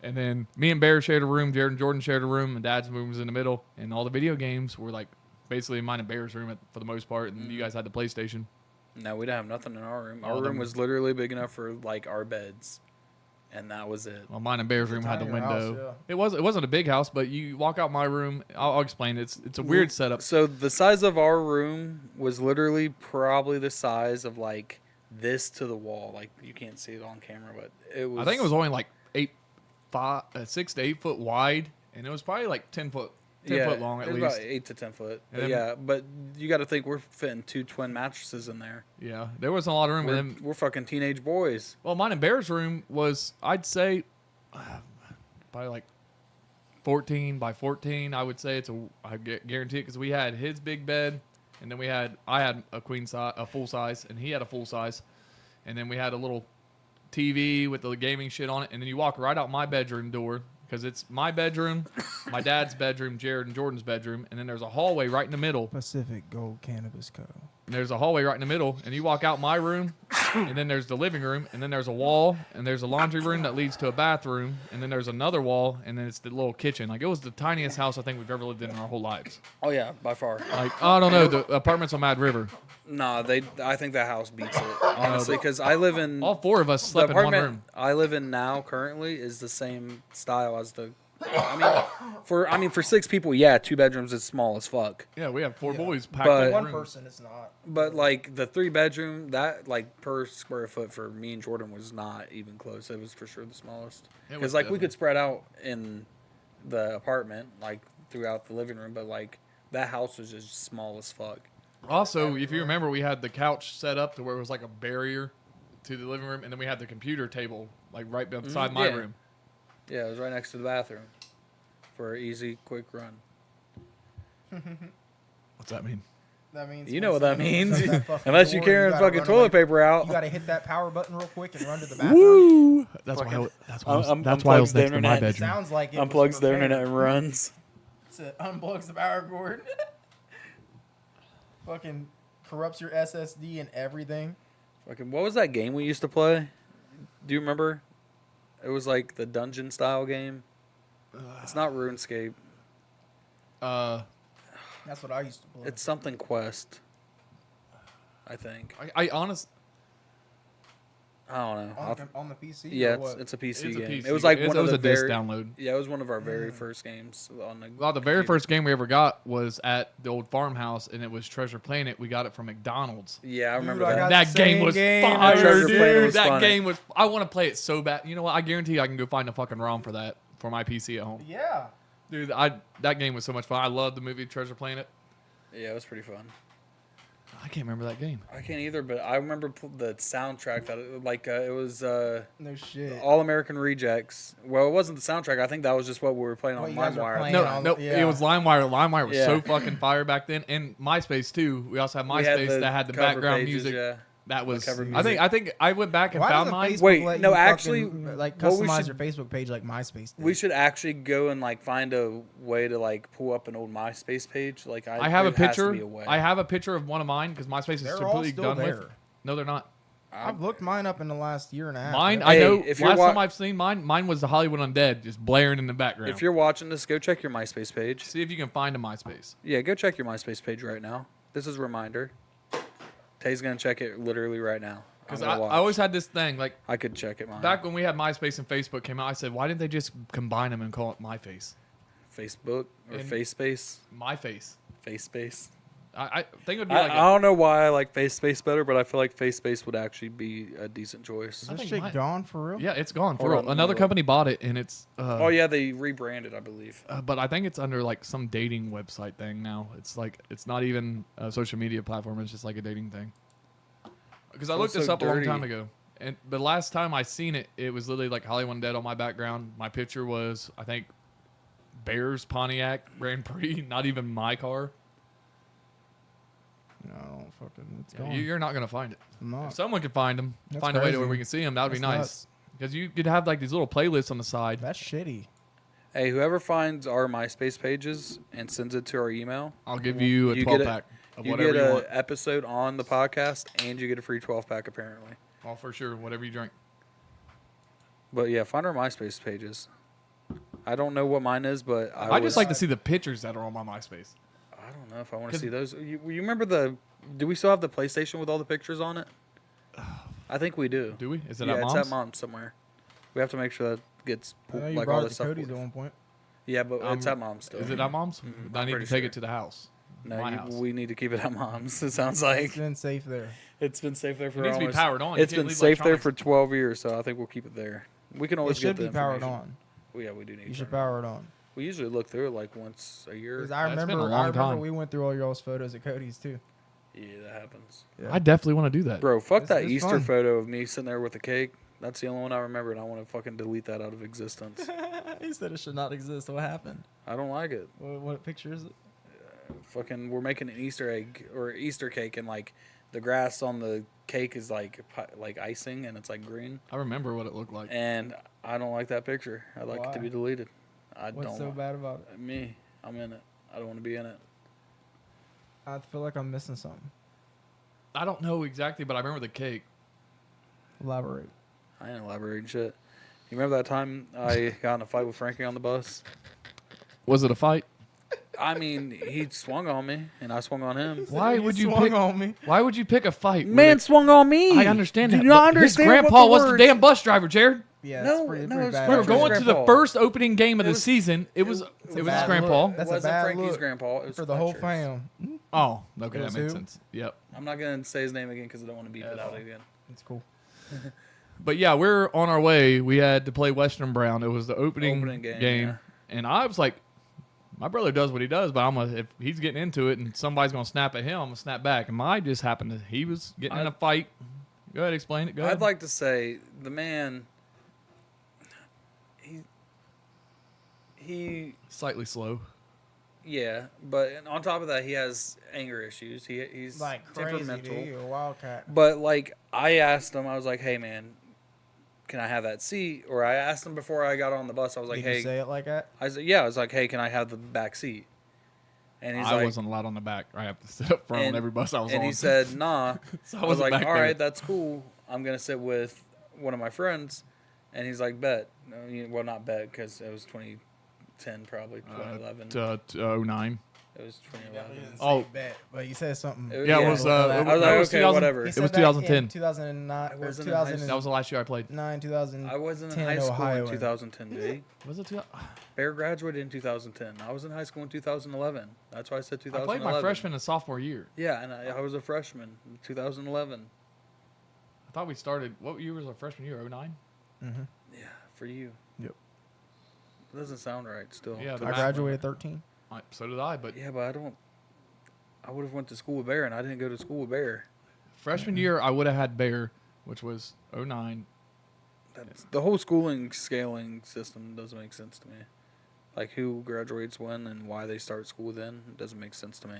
And then me and Bear shared a room. Jared and Jordan shared a room, and Dad's room was in the middle. And all the video games were like basically mine and Bear's room for the most part. And you guys had the PlayStation. No, we didn't have nothing in our room. Oh, Our them- room was literally big enough for like our beds, and that was it. Well, mine and Bear's room had the tiny house, window. It wasn't a big house, but you walk out my room. I'll explain. It's a weird setup. So the size of our room was literally probably the size of like this to the wall. Like you can't see it on camera, but it was. I think it was only like 6 to 8 foot wide, and it was probably like 10 foot 10 foot long at it was least. about 8 to 10 foot. And But then- but you got to think we're fitting 2 twin mattresses in there. Yeah, there wasn't a lot of room. We're, And then, we're fucking teenage boys. well, mine and Bear's room was, I'd say, probably like 14 by 14. I would say I guarantee it because we had his big bed, and then I had a queen size, a full size, and he had a full size, and then we had a little TV with the gaming shit on it, and then you walk right out my bedroom door because it's my bedroom, my dad's bedroom, Jared and Jordan's bedroom, and then there's a hallway right in the middle. Pacific Gold Cannabis Co. And there's a hallway right in the middle, and you walk out my room, and then there's the living room, and then there's a wall, and there's a laundry room that leads to a bathroom, and then there's another wall, and then it's the little kitchen. Like, it was the tiniest house I think we've ever lived in our whole lives. Oh yeah, by far. Like, I don't know, the apartments on Mad River. Nah, I think that house beats it, honestly, because I live in All four of us the slept in one apartment room. I live in now currently is the same style as the. I mean, for 6 people, yeah, 2 bedrooms is small as fuck. Yeah, we have 4 boys packed But- in One one room. person, it's not. But like the 3 bedroom, that like per square foot for me and Jordan was not even close. It was for sure the smallest. It was Because like we definitely- could spread out in the apartment, like throughout the living room, but like that house was just small as fuck. Also, if you remember, we had the couch set up to where it was like a barrier to the living room, and then we had the computer table like right beside my yeah. room. Yeah, it was right next to the bathroom for an easy, quick run. What's that mean? That means You know what that means. That fucking Unless you're door, carrying gotta fucking run toilet away. paper out. You gotta hit that power button real quick and run to the bathroom. Woo! That's why. Fucking- That's why. I was, un- that's why I was unplugs the next to my internet. bedroom. Sounds like it was Unplugs the prepared. internet and runs. It unplugs the power cord. Fucking corrupts your SSD and everything. Fucking, what was that game we used to play? Do you remember? It was like the dungeon style game. It's not RuneScape. That's what I used to play. It's something Quest. I think. I honest. I don't know. on the PC. Yeah, or what? it's a PC It's a game. PC. It was like It one was of a the disc very download. Yeah, it was one of our very first games on the. Well, the very computer. first game we ever got was at the old farmhouse, and it was Treasure Planet. We got it from McDonald's. Yeah, I remember I that. got That the game same was game. fire, Treasure Planet dude. was That funny. game was. I want to play it so bad. You know what? I guarantee I can go find a fucking ROM for that for my PC at home. Yeah. Dude, that game was so much fun. I loved the movie Treasure Planet. Yeah, it was pretty fun. I can't remember that game. I can't either, but I remember the soundtrack that it was No shit. All American Rejects. Well, it wasn't the soundtrack. I think that was just what we were playing What on you guys were LimeWire. playing. No, on- no, yeah. it was LimeWire. LimeWire was Yeah. so fucking fire back then, and MySpace too. We also had We had MySpace that had the cover background pages, music. Yeah. That was. cover I think I went back and Why found doesn't mine. Facebook Wait, let no, you actually, fucking, like what we customize should- your Facebook page like MySpace did? We should actually go and like find a way to like pull up an old MySpace page. Like I have a there has to picture. be a way. I have a picture of one of mine because MySpace is They're all completely still done there. with. No, they're not. I've looked mine up in the last year and a half. Mine, They're- I Hey, know. if you're Last wa- time I've seen mine was the Hollywood Undead just blaring in the background. If you're watching this, go check your MySpace page. See if you can find a MySpace. Yeah, go check your MySpace page right now. This is a reminder. Tay's gonna check it literally right now. I'm Because gonna I watch. always had this thing like I could check it. Mine. back when we had MySpace and Facebook came out. I said, why didn't they just combine them and call it MyFace? Facebook or And- FaceSpace. MyFace. FaceSpace. I think it would be I, like. I don't know why I like FaceSpace better, but I feel like FaceSpace would actually be a decent choice. Is I this think shit mine- gone for real? Yeah, it's gone. For Hold real. on, let me Another look. company bought it, and it's. Oh yeah, they rebranded, I believe. But I think it's under like some dating website thing now. It's like it's not even a social media platform. It's just like a dating thing. Because I Feels looked this so up a long dirty. time ago, and the last time I seen it, it was literally like Hollywood Undead on my background. My picture was I think Bears Pontiac Grand Prix, not even my car. No, I don't fucking. It's Yeah, gone. you're not gonna find it. I'm not. If someone could find them, That's find a way to crazy. where we can see them, that would be That's nice. nuts. Because you could have like these little playlists on the side. That's shitty. Hey, whoever finds our MySpace pages and sends it to our email, I'll give you a You 12 get a- pack of you whatever get you an want. episode on the podcast, and you get a free 12 pack apparently. Oh, for sure, whatever you drink. But yeah, find our MySpace pages. I don't know what mine is, but I just was- like to see the pictures that are on my MySpace. I don't know if I want to 'Cause- see those. You remember the? Do we still have the PlayStation with all the pictures on it? I think we do. Do we? Is it Yeah, at it's mom's? at mom's somewhere. We have to make sure that gets I know you like all brought the it to stuff. Cody's at one point. Yeah, but it's at mom's still. Is it at mom's? Mhm, I I'm need to pretty take sure. it to the house. No, my house. we need to keep it at mom's. It sounds It's like been safe there. it's been safe there for It needs to be almost. powered on. You It's can't been leave safe there electronics. for 12 years, so I think we'll keep it there. We can It always should get the be powered information. on. Well, yeah, we do need. You to should turn it on. power it on. We usually look through it like once a year. 'Cause I That's been a remember, long time. we went through all y'all's photos at Cody's too. Yeah, that happens. Yeah. I definitely want to do that. Bro, fuck that It's Easter fun. photo of me sitting there with a cake. That's the only one I remember, and I want to fucking delete that out of existence. He said it should not exist. What happened? I don't like it. What picture is it? Fucking, we're making an Easter egg or Easter cake, and like the grass on the cake is like icing, and it's like green. I remember what it looked like. And I don't like that picture. I'd like it to Why? be deleted. I What's don't. so bad about it? Me, I'm in it. I don't want to be in it. I feel like I'm missing something. I don't know exactly, but I remember the cake. Elaborate. I ain't elaborating shit. You remember that time I got in a fight with Frankie on the bus? Was it a fight? I mean, he swung on me, and I swung on him. Why would you swung pick? on me? Why would you pick a fight? with Man a- swung on me. I understand Do that. you not but his understand grandpa what was the the words- damn bus driver, Jared. Yeah, No, it's pretty, no, pretty it's bad. We were Frankie's going to the grandpa. first opening game of It the was- season. It was It's a his bad grandpa. look. That's it a wasn't bad Frankie's look grandpa. It was for the whole Fletcher's. fam. Oh, okay, It that was makes who? sense. Yep. I'm not gonna say his name again because I don't want to beat it out again. It's cool. But yeah, we're on our way. We had to play Western Brown. It was the opening game, yeah. and I was like, my brother does what he does, but if he's getting into it and somebody's gonna snap at him, I'm gonna snap back. And mine just happened to he was getting in a fight. Go ahead, explain it. Go ahead. I'd like to say the man. He Slightly slow. yeah, but on top of that, he has anger issues. He's Like crazy, temperamental. dude. You're a wildcat. But like I asked him, I was like, "Hey man, can I have that seat?" Or I asked him before I got on the bus. I was like, Did "Hey," you say it like that? I said, "Yeah." I was like, "Hey, can I have the back seat?" And he's I like, wasn't allowed on the back. I have to sit up front on and- every bus I was and on. he said, "Nah." So I was wasn't like, back "All there. right, that's cool. I'm gonna sit with one of my friends." And he's like, "Bet." No, well, not bet because it was 2010, probably 2011. 09. It was 2011. Oh. bet, but you said something. Yeah, it was. I was like, it was okay, 2000 whatever. He It said was that in 2010. 2009 I or wasn't in high 2009, That was the last year I played. 2010 I wasn't in high school Ohio. in 2010, Jay. Was it 2000? Bear graduated in 2010. I was in high school in 2011. That's why I said I 2011. played my freshman and sophomore year. Yeah, and I was a freshman in 2011. I thought we started. What year was our freshman year? 09? Mm-hmm. Yeah, for you. Yep. It doesn't sound right still. Yeah, to the I me. graduated 13. So did I. But Yeah, but I don't. I would have went to school with Bear, and I didn't go to school with Bear. freshman year, I would have had Bear, which was 09. That's, the whole schooling scaling system doesn't make sense to me. Like who graduates when and why they start school then, it doesn't make sense to me.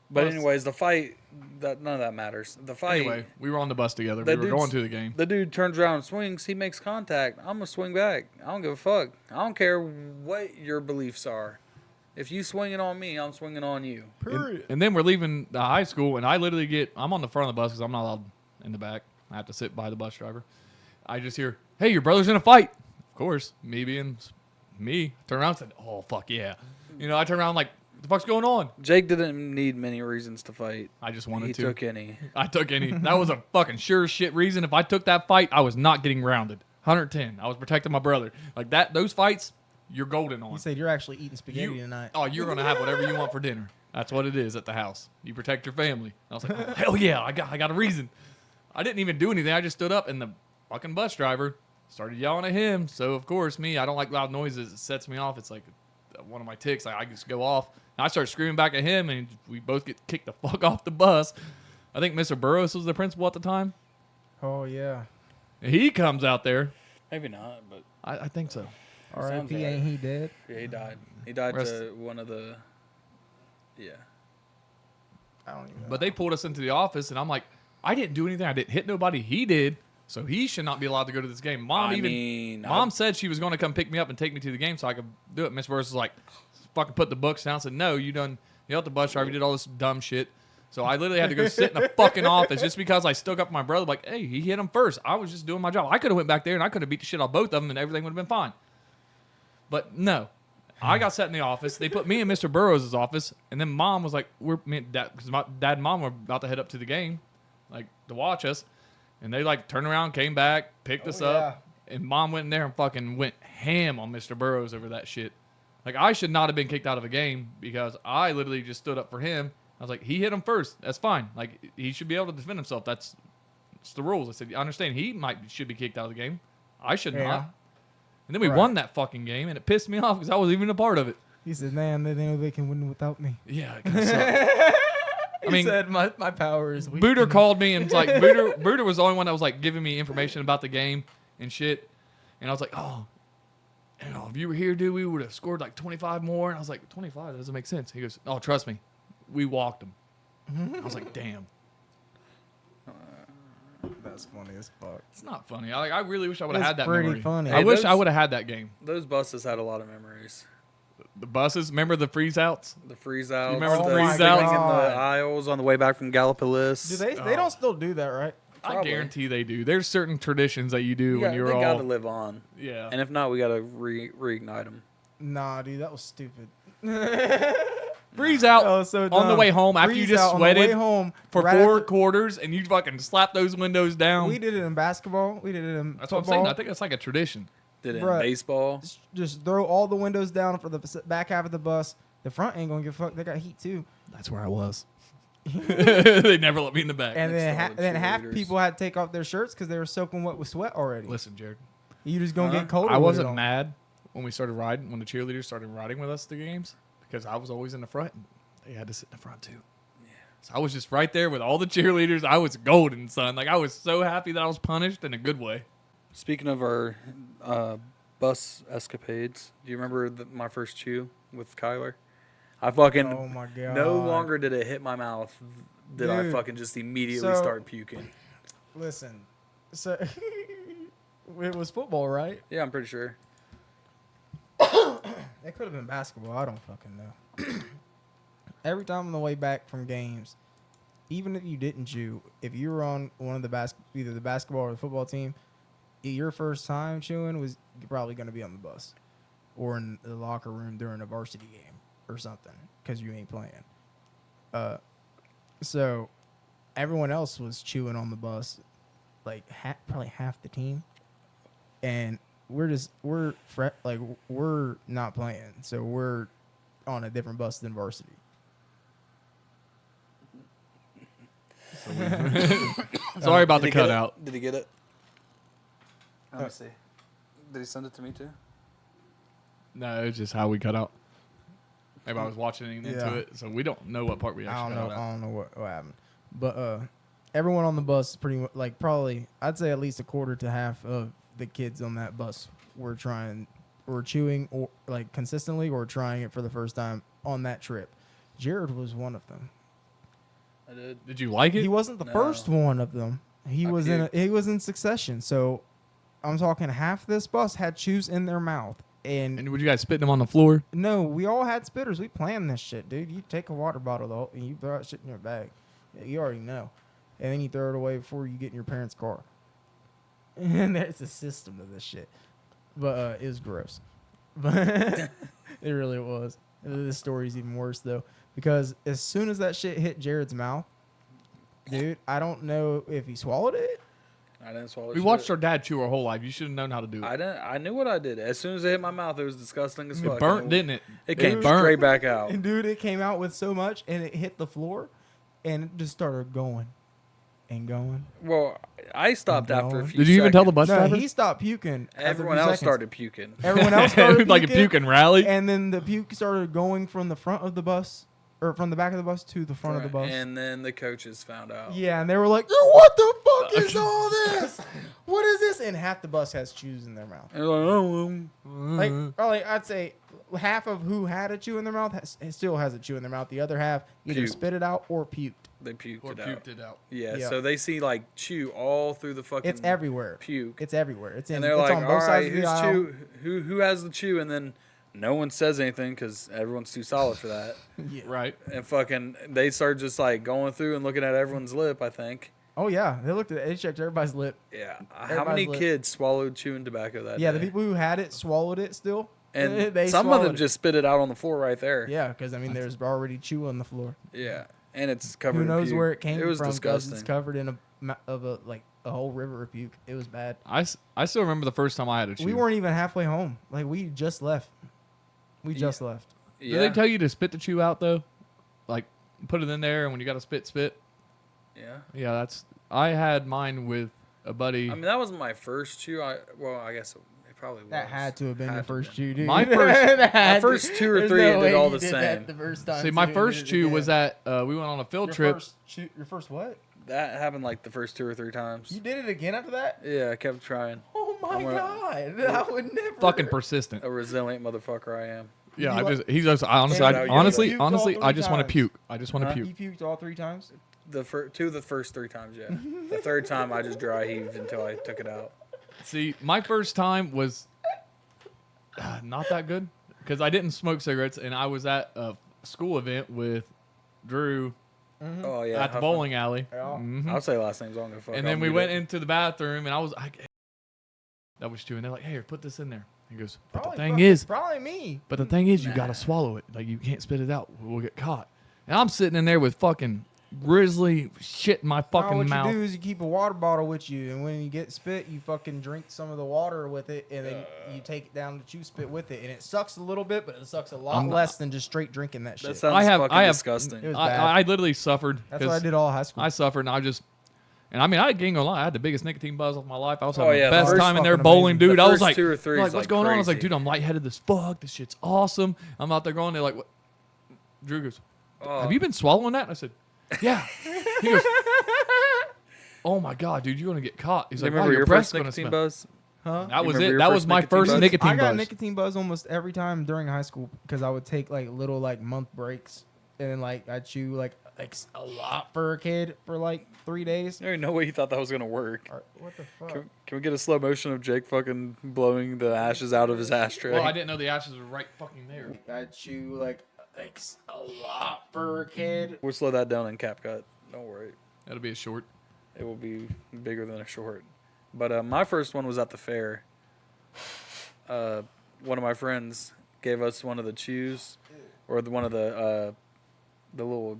But Well, anyways, the fight, that none of that matters. The fight. Anyway, we were on the bus together. That We were dude's- going to the game. The dude turns around and swings. He makes contact. I'm gonna swing back. I don't give a fuck. I don't care what your beliefs are. If you swinging on me, I'm swinging on you. And then we're leaving the high school, and I literally I'm on the front of the bus because I'm not allowed in the back. I have to sit by the bus driver. I just hear, "Hey, your brother's in a fight." Of course, me being me, turn around and said, "Oh fuck yeah!" You know, I turn around like, "What the fuck's going on?" Jake didn't need many reasons to fight. I just wanted He to. took any. I took any. That was a fucking sure shit reason. If I took that fight, I was not getting rounded. 110. I was protecting my brother. Like that. Those fights, you're golden on. You said you're actually eating spaghetti You- tonight. Oh, you're gonna have whatever you want for dinner. That's what it is at the house. You protect your family. I was like, oh, hell yeah, I got a reason. I didn't even do anything. I just stood up, and the fucking bus driver started yelling at him. So of course, me, I don't like loud noises. It sets me off. It's like one of my tics. I just go off. And I start screaming back at him, and we both get kicked the fuck off the bus. I think Mr. Burroughs was the principal at the time. Oh yeah. He comes out there. Maybe not, but I think so. Sounds R.I.P. right. Ain't he dead? yeah, he died. He died Rest- to one of the. Yeah. I don't even know. But they pulled us into the office, and I'm like, I didn't do anything. I didn't hit nobody. He did. So he should not be allowed to go to this game. Mom said she was going to come pick me up and take me to the game so I could do it. Miss Burris was like, fucking put the books down. I said, no, you done yelled at the bus driver. You did all this dumb shit. So I literally had to go sit in the fucking office just because I stuck up for my brother. Like, hey, he hit him first. I was just doing my job. I could have went back there and I could have beat the shit out of both of them and everything would have been fine. But no. I got sat in the office. They put me in Mr. Burroughs' office, and then Mom was like, because my dad and Mom were about to head up to the game, like to watch us, and they like turned around, came back, picked us up, and Mom went in there and fucking went ham on Mr. Burroughs over that shit. Like I should not have been kicked out of a game because I literally just stood up for him. I was like, he hit him first. That's fine. Like he should be able to defend himself. That's the rules. I said, I understand. He should be kicked out of the game. I should Yeah. not. And then we won that fucking game, and it pissed me off because I wasn't even a part of it. He said, "Man, they know they can win without me." Yeah, it kinda sucked. He said, "My power is weak." Booter called me and was like, Booter was the only one that was like giving me information about the game and shit. And I was like, oh, if you were here, dude, we would have scored like 25 more. And I was like, 25? That doesn't make sense. He goes, oh, trust me, we walked them. I was like, damn. That's funny as fuck. It's not funny. I really wish I would have It's had that pretty memory. funny. I Hey, wish I those- would have had that game. Those buses had a lot of memories. The buses, remember the freeze outs? The freeze outs, remember the the freeze sitting outs? in the God. aisles on the way back from Gallipolis. Do they don't still do that, right? I Probably. guarantee they do. There's certain traditions that you do when you're they all. gotta live on. Yeah. And if not, we gotta reignite them. Nah, dude, that was stupid. freeze out Oh, so on the dumb. way home after you Freeze just out on the way sweated home for right 4 after- quarters and you fucking slap those windows down. We did it in basketball. We did it in That's what I'm football. saying. I think that's like a tradition. Did it in Bruh. baseball. Just throw all the windows down for the back half of the bus. The front ain't gonna give a fuck. They got heat too. That's where I was. They never let me in the back. And then, Next to all the then half cheerleaders. people had to take off their shirts because they were soaking wet with sweat already. Listen, Jared, You just gonna Huh? get cold. I wasn't mad when we started riding, when the cheerleaders started riding with us to games, because I was always in the front. And they had to sit in the front too. Yeah. So I was just right there with all the cheerleaders. I was golden, son. Like I was so happy that I was punished in a good way. Speaking of our bus escapades, do you remember my first chew with Kyler? I fucking Oh my god. no longer did it hit my mouth. Did I Dude. fucking just immediately So- start puking? Listen. So it was football, right? Yeah, I'm pretty sure. It could have been basketball. I don't fucking know. Every time on the way back from games, even if you didn't chew, if you were on one of the either the basketball or the football team, your first time chewing was probably going to be on the bus or in the locker room during a varsity game or something because you ain't playing. So everyone else was chewing on the bus, like probably half the team, and we're not playing, so we're on a different bus than varsity. Sorry about Did the he get it? cutout. Did he get it? Let me see. Did he send it to me too? No, it's just how we cut out. Maybe I was watching into Yeah. it, so we don't know what part we I actually don't know. cut out. I don't know what happened, but everyone on the bus, pretty much, like probably, I'd say at least a quarter to half of the kids on that bus were chewing or like consistently or trying it for the first time on that trip. Jared was one of them. I did. Did you like it? He wasn't the No. first one of them. He I was puked. he was in succession. So I'm talking half this bus had chews in their mouth. And would you guys spit them on the floor? No, we all had spitters. We planned this shit, dude. You take a water bottle though, and you throw that shit in your bag. Yeah, you already know. And then you throw it away before you get in your parents' car. And there's a system to this shit. But it was gross. But it really was. This story's even worse though. Because as soon as that shit hit Jared's mouth, dude, I don't know if he swallowed it. I didn't swallow. We shit. watched our dad chew our whole life. You should have known how to do it. I didn't. I knew what I did. As soon as it hit my mouth, it was disgusting as fuck. It burnt, and didn't it? It came burnt. straight back out. And dude, it came out with so much and it hit the floor and it just started going and going. Well, I stopped after a few. Did you even tell the seconds. bus No, driver? he stopped puking. after a Everyone few else seconds. started puking. Everyone else started like a puking rally. and then the puke started going from the front of the bus, or from the back of the bus to the front of the bus. And then the coaches found out. Yeah, and they were like, "What the fuck is all this? What is this?" And half the bus has chews in their mouth. And they're like, oh, Like, probably, I'd say half of who had a chew in their mouth still has a chew in their mouth. The other half either Puked. spit it out or puked. they puked Or it out. puked it out. Yeah, Yeah. so they see like chew all through the fucking. It's everywhere. Puke. It's everywhere. It's in. And they're it's like, on all both sides right, of the who's aisle. chew? Who has the chew? And then no one says anything because everyone's too solid for that. Yeah. Right. And fucking, they start just like going through and looking at everyone's lip. I think. Oh yeah, they looked at it. They checked everybody's lip. Yeah. How Everybody's many lip. kids swallowed chewing tobacco that Yeah, day? the people who had it swallowed it still. And they some of them swallowed it. just spit it out on the floor right there. Yeah, because I mean, there's already chew on the floor. Yeah. And it's covered. Who in knows puke. where it came It was from? 'Cause disgusting. it's covered in a whole river of puke. It was bad. I still remember the first time I had a chew. We weren't even halfway home. Like we just left. We just left. Yeah. Did they tell you to spit the chew out though? Like put it in there, and when you got to spit. Yeah. Yeah, I had mine with a buddy. I mean, that wasn't my first chew. I guess it Probably was. That had to have been your first chew, dude. My My first 2 or 3 did all the same. The first time See, my too, first did it chew again. was at we went on a field your trip. Your first what? That happened like the first 2 or 3 times. You did it again after that? Yeah, I kept trying. Oh my god! I would never. Fucking persistent. A resilient motherfucker I am. Yeah, You- he's just honestly, And I, you honestly, puked all honestly, I 3 just want to times. puke. I just want to Huh? puke. You puked all 3 times. The first 3 times, yeah. The third time I just dry heaved until I took it out. See, my first time was not that good because I didn't smoke cigarettes, and I was at a school event with Drew Oh yeah. at the Huffman. bowling alley. Yeah. Mhm. I'll say last names. I don't give a fuck. And I'll then we mute went it. into the bathroom, and I was like, that was Stu, and they're like, hey, put this in there. He goes, but Probably the thing fucking- is, probably me. but the thing is, you gotta swallow it. Like you can't spit it out. We'll get caught. And I'm sitting in there with fucking grizzly shit in my fucking what mouth. you do is you keep a water bottle with you, and when you get spit, you fucking drink some of the water with it, and then you take it down to chew spit with it, and it sucks a little bit, but it sucks a lot I'm not- less than just straight drinking that shit. That sounds I have- fucking I have- disgusting. It was I, bad. I literally suffered. That's what I 'cause did all high school. I suffered, and I just, and I mean, I ain't gonna lie, I had the biggest nicotine buzz of my life. I was Oh, having yeah, the the best first time in there fucking bowling, amazing. dude. The I was first like, 2 or 3 they're is, like, what's like, going on? I was like, crazy. dude, I'm lightheaded as fuck. This shit's awesome. I'm out there going, they're like, what? Drew goes, Oh. have you been swallowing that? And I said, yeah. He goes, oh my god, dude, you're gonna get caught. He's Do you like, wow, remember your your breath's first gonna nicotine smell. buzz? huh? That was remember it. your That first was my nicotine first buzz? nicotine I got buzz. nicotine buzz almost every time during high school because I would take like little like month breaks, and then like I chew like a lot for a kid for like 3 days. There ain't no way you thought that was gonna work. What the fuck? Can we get a slow motion of Jake fucking blowing the ashes out of his ashtray? Well, I didn't know the ashes were right fucking there. I chew like a lot for a kid. We'll slow that down in CapCut. Don't worry. That'll be a short. It will be bigger than a short. But my first one was at the fair. One of my friends gave us one of the chews, or one of the little,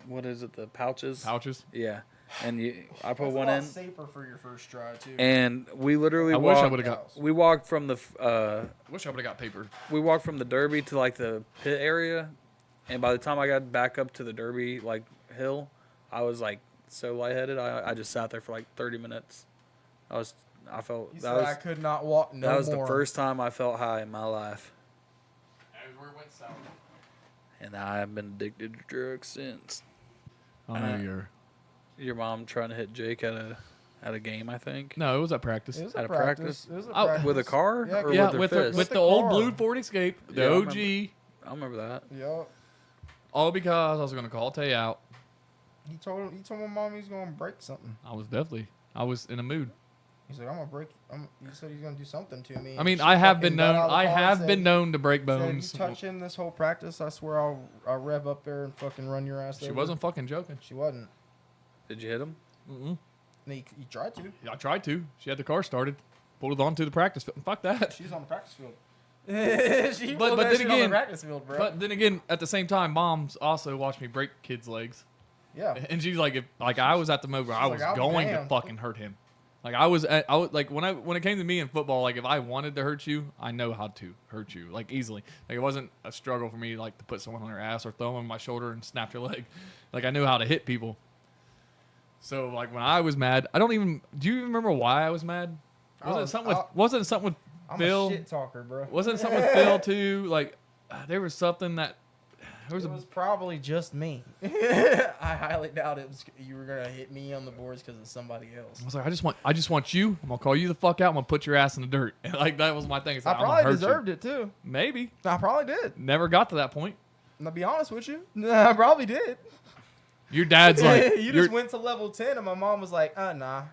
what is it? The pouches. Pouches. Yeah, and I put That's one a lot in, safer for your first try too. and we literally I wish I walked. would've got- We walked from the Wish I would have got paper. we walked from the Derby to like the pit area, and by the time I got back up to the Derby like hill, I was like so lightheaded. I just sat there for like 30 minutes. I felt You that said was I could not walk no that was more. the first time I felt high in my life, That was where it went south. and I have been addicted to drugs since. Oh no, you're. Your mom trying to hit Jake at a game, I think, No, it was at practice. It was at a a practice. practice? It was a Oh, practice. with a car Yeah, or Yeah, with, with their the, fist? with the the old car. blue Ford Escape, the Yeah, I OG. I remember that. Yup. All because I was gonna call Tay out. He told my mom he was gonna break something. I was in a mood. He said, "I'm gonna break." You said he's gonna do something to me. I mean, She I have fucking been got known. out of the I car and have said- been known to break said, bones. "You touch him this whole practice, I swear I'll rev up there and fucking run your ass." She over." wasn't fucking joking. She wasn't. Did you hit him? Mm-mm. And he tried to. I tried to. She had the car started, pulled it onto the practice field. Fuck that. She's on the practice field. she But- pulled but that then shit on the again- practice field, bro. But then again, at the same time, moms also watched me break kids' legs, yeah. and she's like, if I was at the moment where I She's was like, I'll be going to damned. fucking hurt him. Like I was like when it came to me in football, like if I wanted to hurt you, I know how to hurt you like easily. Like it wasn't a struggle for me like to put someone on their ass or throw them on my shoulder and snap your leg. Like I knew how to hit people. So like when I was mad, do you even remember why I was mad? Wasn't it something with I'm Phil? a shit talker, bro. Wasn't it something with Phil too? Like there was something that there was It a was probably just me. I highly doubt it was you were gonna hit me on the boards because of somebody else. I was like, I just want you. I'm gonna call you the fuck out. I'm gonna put your ass in the dirt. And like that was my thing. It's I like, I'm gonna probably hurt you. deserved it too. Maybe. I probably did. Never got to that point. And to be honest with you, I probably did. Your dad's like, you just went to level 10, and my mom was like, nah.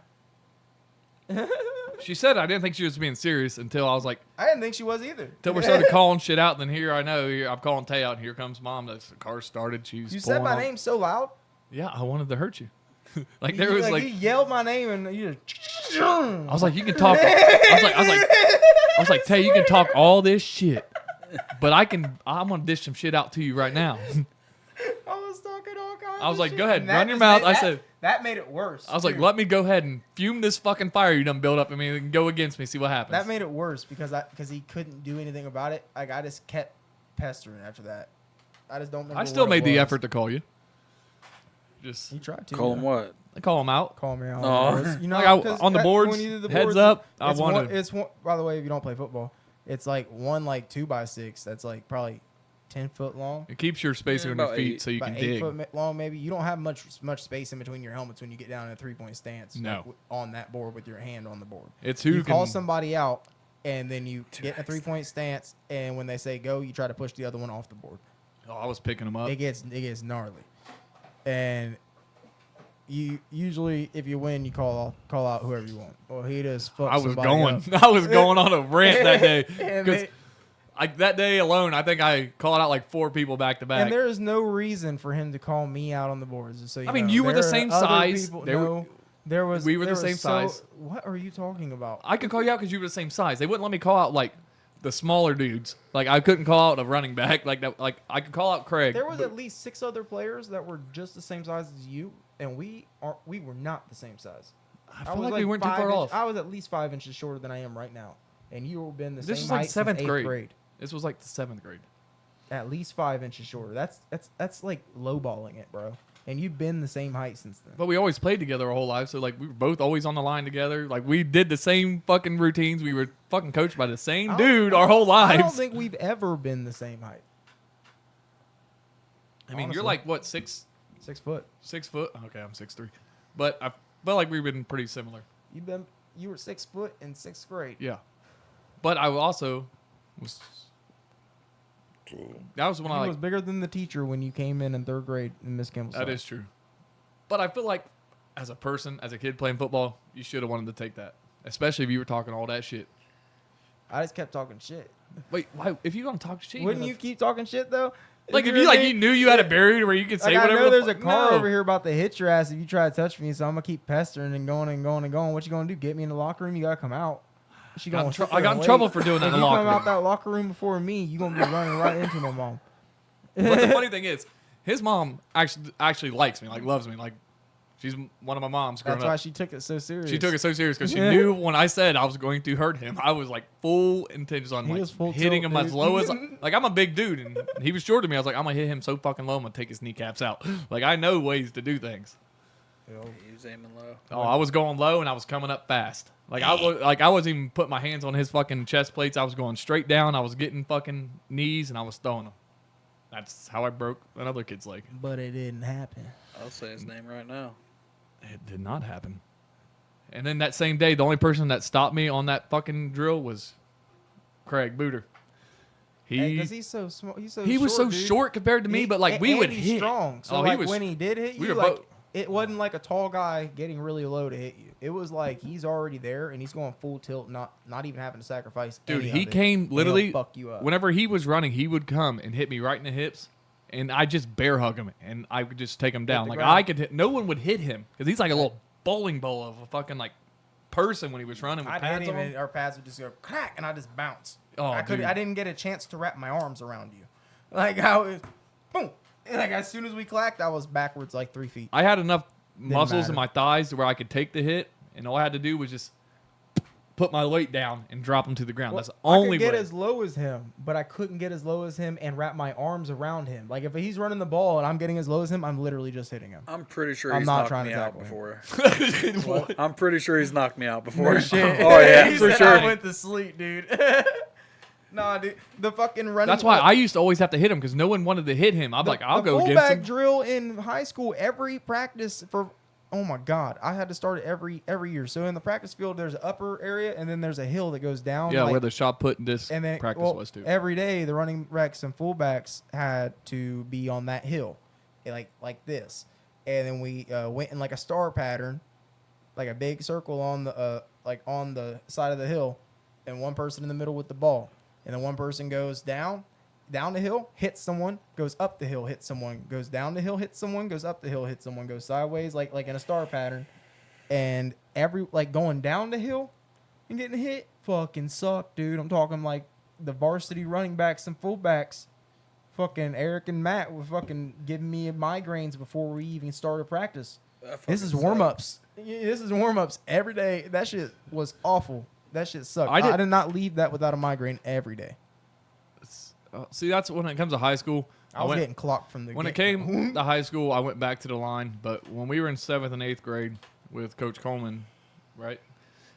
she said I didn't think she was being serious until I was like, I didn't think she was either. until we started calling shit out. And then here I know, I'm calling Tay out, and here comes mom. The car started. She's You said pulling my on. name so loud. Yeah, I wanted to hurt you. Like there was like you yelled my name, and you just. I was like, you can talk. I was like, Tay, you can talk all this shit, but I'm gonna dish some shit out to you right now. I was talking all kinds I was of like, shit. go ahead, And run that your just mouth. made- I that- said, that made it worse. I was like, too. let me go ahead and fume this fucking fire you done built up in me and go against me, see what happens. That made it worse because he couldn't do anything about it. Like I just kept pestering after that. I just don't remember. I still what it made the was. effort to call you. Just He tried to. Call him what? call them out. Call me out. Oh. On the boards. You know, Like, 'cause on the boards, when you do the heads boards, up, I it's want one, to. it's one. By the way, if you don't play football, it's like one like 2x6. That's like probably 10 foot long. It keeps your spacing on Yeah, your about feet 8. so you About can 8 dig. foot long, maybe. You don't have much space in between your helmets when you get down in a 3-point stance. No. like, on that board with your hand on the board. It's who You can. call somebody out, and then you get in a 3-point stance, and when they say go, you try to push the other one off the board. Oh, I was picking them up. It gets gnarly, and you usually, if you win, you call out whoever you want. Well, he just fucked I was somebody going. up. I was going on a rant that day And because they- like that day alone, I think I called out like 4 people back to back. And there is no reason for him to call me out on the boards. So I mean, you were the There are same other size. people- They were- no, there was. we were there the was same so- size. What are you talking about? I could call you out because you were the same size. They wouldn't let me call out like the smaller dudes. Like I couldn't call out a running back like that. Like I could call out Craig. There was but at least 6 other players that were just the same size as you, and we were not the same size. I feel was like we weren't too 5 far inch- off. I was at least 5 inches shorter than I am right now, and you have been the This same was like height seventh since 8th grade. This was like the 7th grade. At least 5 inches shorter. That's like lowballing it, bro. And you've been the same height since then. But we always played together our whole life, so like we were both always on the line together. Like we did the same fucking routines. We were fucking coached by the same dude our whole I don't lives. think we've ever been the same height. I mean, honestly. you're like what 6 4 foot? Okay, I'm 6'3", but I felt like we've been pretty similar. You were 6 foot in 6th grade. Yeah, but I also was. That was when I He like. was bigger than the teacher when you came in 3rd grade in Miss Kimball's. That is true. But I feel like as a person, as a kid playing football, you should have wanted to take that. Especially if you were talking all that shit. I just kept talking shit. Wait, why? If you're gonna talk shit, Wouldn't you keep talking shit though? Like if know you what I like mean? you knew you had a barrier where you could say Like, whatever. I know the there's a fuck- car no. over here about to hit your ass if you try to touch me, so I'm gonna keep pestering and going and going and going. What you gonna do? Get me in the locker room? You gotta come out. She Got in gonna tr- sit I there got and in trouble wait. for doing that If in the you locker come out room. that locker room before me, you gonna be running right into my mom. But the funny thing is, his mom actually likes me, like loves me, like she's one of my moms growing That's why up. she took it so serious. She took it so serious because she knew when I said I was going to hurt him, I was like full intentions on He like was full hitting tilt, him as dude. low as like I'm a big dude and he was short to me. I was like I'm gonna hit him so fucking low, I'm gonna take his kneecaps out. Like I know ways to do things. He was aiming low. Oh, I was going low and I was coming up fast. Like I wasn't even putting my hands on his fucking chest plates. I was going straight down. I was getting fucking knees and I was throwing them. That's how I broke another kid's leg. But it didn't happen. I'll say his name right now. It did not happen. And then that same day, the only person that stopped me on that fucking drill was Craig Booter. Because he's so small. He's so. He was so dude. short compared to me, but like we and would he's hit. strong. So Oh, like he was. when he did hit we you, were like both- it wasn't like a tall guy getting really low to hit you. It was like he's already there and he's going full tilt, not even having to sacrifice. Dude, any he of it, came and he'll literally. fuck you up. Whenever he was running, he would come and hit me right in the hips, and I just bear hug him, and I would just take him down. the Like ground. I could hit. No one would hit him because he's like a little bowling ball of a fucking like person when he was running with I'd pads hit him on. and our pads would just go crack and I just bounce. Oh, I dude. didn't get a chance to wrap my arms around you. Like I was, boom. And like as soon as we clacked, I was backwards like 3 feet. I had enough muscles matter. in my thighs to where I could take the hit, and all I had to do was just put my weight down and drop him to the ground. Well, That's the I only could get way. as low as him, but I couldn't get as low as him and wrap my arms around him. Like if he's running the ball and I'm getting as low as him, I'm literally just hitting him. I'm pretty sure I'm he's not knocked trying me to out tackle him. before. I'm pretty sure he's knocked me out before. No shit. Oh yeah, He for said sure. I went to sleep, dude. Nah, dude. The fucking running. That's why I used to always have to hit him because no one wanted to hit him. I'm like, I'll the go against fullback him. drill in high school. Every practice for. Oh my God! I had to start it every year. So in the practice field, there's an upper area, and then there's a hill that goes down. Yeah, like- where the shot put and disc and then practice well, was too. Every day, the running backs and fullbacks had to be on that hill, like this, and then we went in like a star pattern, like a big circle on the on the side of the hill, and one person in the middle with the ball, and then one person goes down the hill, hits someone, goes up the hill, hits someone, goes down the hill, hits someone, goes up the hill, hits someone, goes sideways, like in a star pattern, and going down the hill and getting hit fucking suck, dude. I'm talking like the varsity running backs and fullbacks, fucking Eric and Matt were fucking giving me migraines before we even started practice. This is warm ups. This is warm ups every day. That shit was awful. That shit sucked. I I did- did not leave that without a migraine every day. see, that's when it comes to high school. I was getting clocked from the When it get-go. came to high school, I went back to the line. But when we were in 7th and 8th grade with Coach Coleman, right?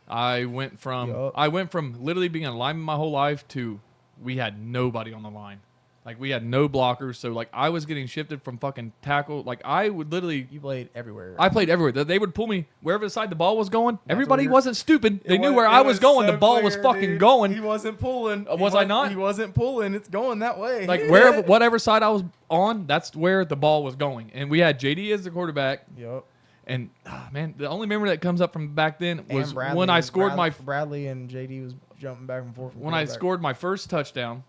I went from literally being a lineman my whole life to we had nobody on the line. Like, we had no blockers. So, like, I was getting shifted from fucking tackle. Like, I would literally... You played everywhere. I played everywhere. They would pull me wherever side the ball was going. That's Everybody weird. wasn't stupid. They knew where I was going. The ball was fucking going. He wasn't pulling. Was I not? He wasn't pulling. It's going that way. Like, whatever side I was on, that's where the ball was going. And we had JD as the quarterback. Yep. And, man, the only memory that comes up from back then was And Bradley, when I scored Bradley and JD was jumping back and forth. when I scored my first touchdown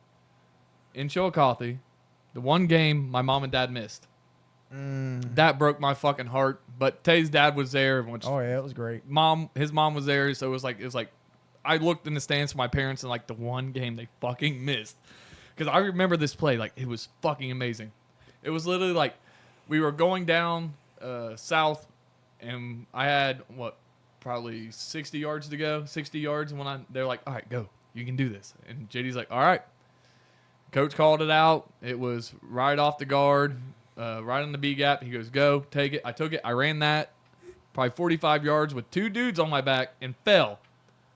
in Chillicothe. The one game my mom and dad missed. That broke my fucking heart. But Tay's dad was there. Which Oh yeah, it was great. his mom was there, so it was like I looked in the stands for my parents and like the one game they fucking missed. Because I remember this play, like it was fucking amazing. It was literally like we were going down south and I had probably 60 yards to go, 60 yards, and they're like, all right, go. You can do this. And JD's like, all right. Coach called it out. It was right off the guard, right on the B gap. He goes, go, take it. I took it. I ran that probably 45 yards with 2 dudes on my back and fell.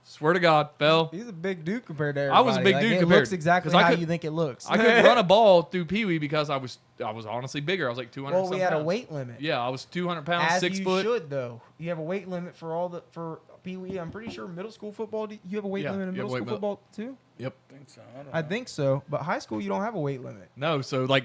Swear to God, fell. He's a big dude compared to everybody. I was a big dude it compared. looks exactly 'cause how you think it looks. I couldn't run a ball through Pee Wee because I was honestly bigger. I was like 200. Well, we had pounds. a weight limit. Yeah, I was 200 pounds, As 6 you foot. should though. You have a weight limit for Pee Wee. I'm pretty sure middle school football. You have a weight Yeah, limit in you have middle a school weight football too. Yep. I think so. I don't I know. think so, but high school you don't have a weight limit. No, so like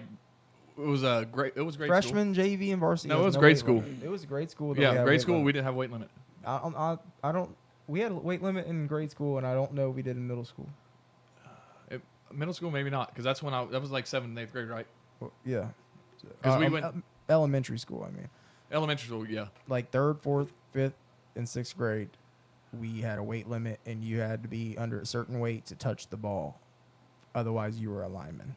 it was great school. Freshman, JV, and varsity. No, has it was no grade weight school. limit. It was grade school. that we Yeah, had a grade weight school limit. we didn't have a weight limit. I don't. We had a weight limit in grade school, and I don't know if we did in middle school. Middle school maybe not because that's when that was like 7th and 8th grade, right? Well, yeah, 'Cause we went- elementary school. I mean, Elementary school, yeah. like 3rd, 4th, 5th, and 6th grade, we had a weight limit, and you had to be under a certain weight to touch the ball. Otherwise, you were a lineman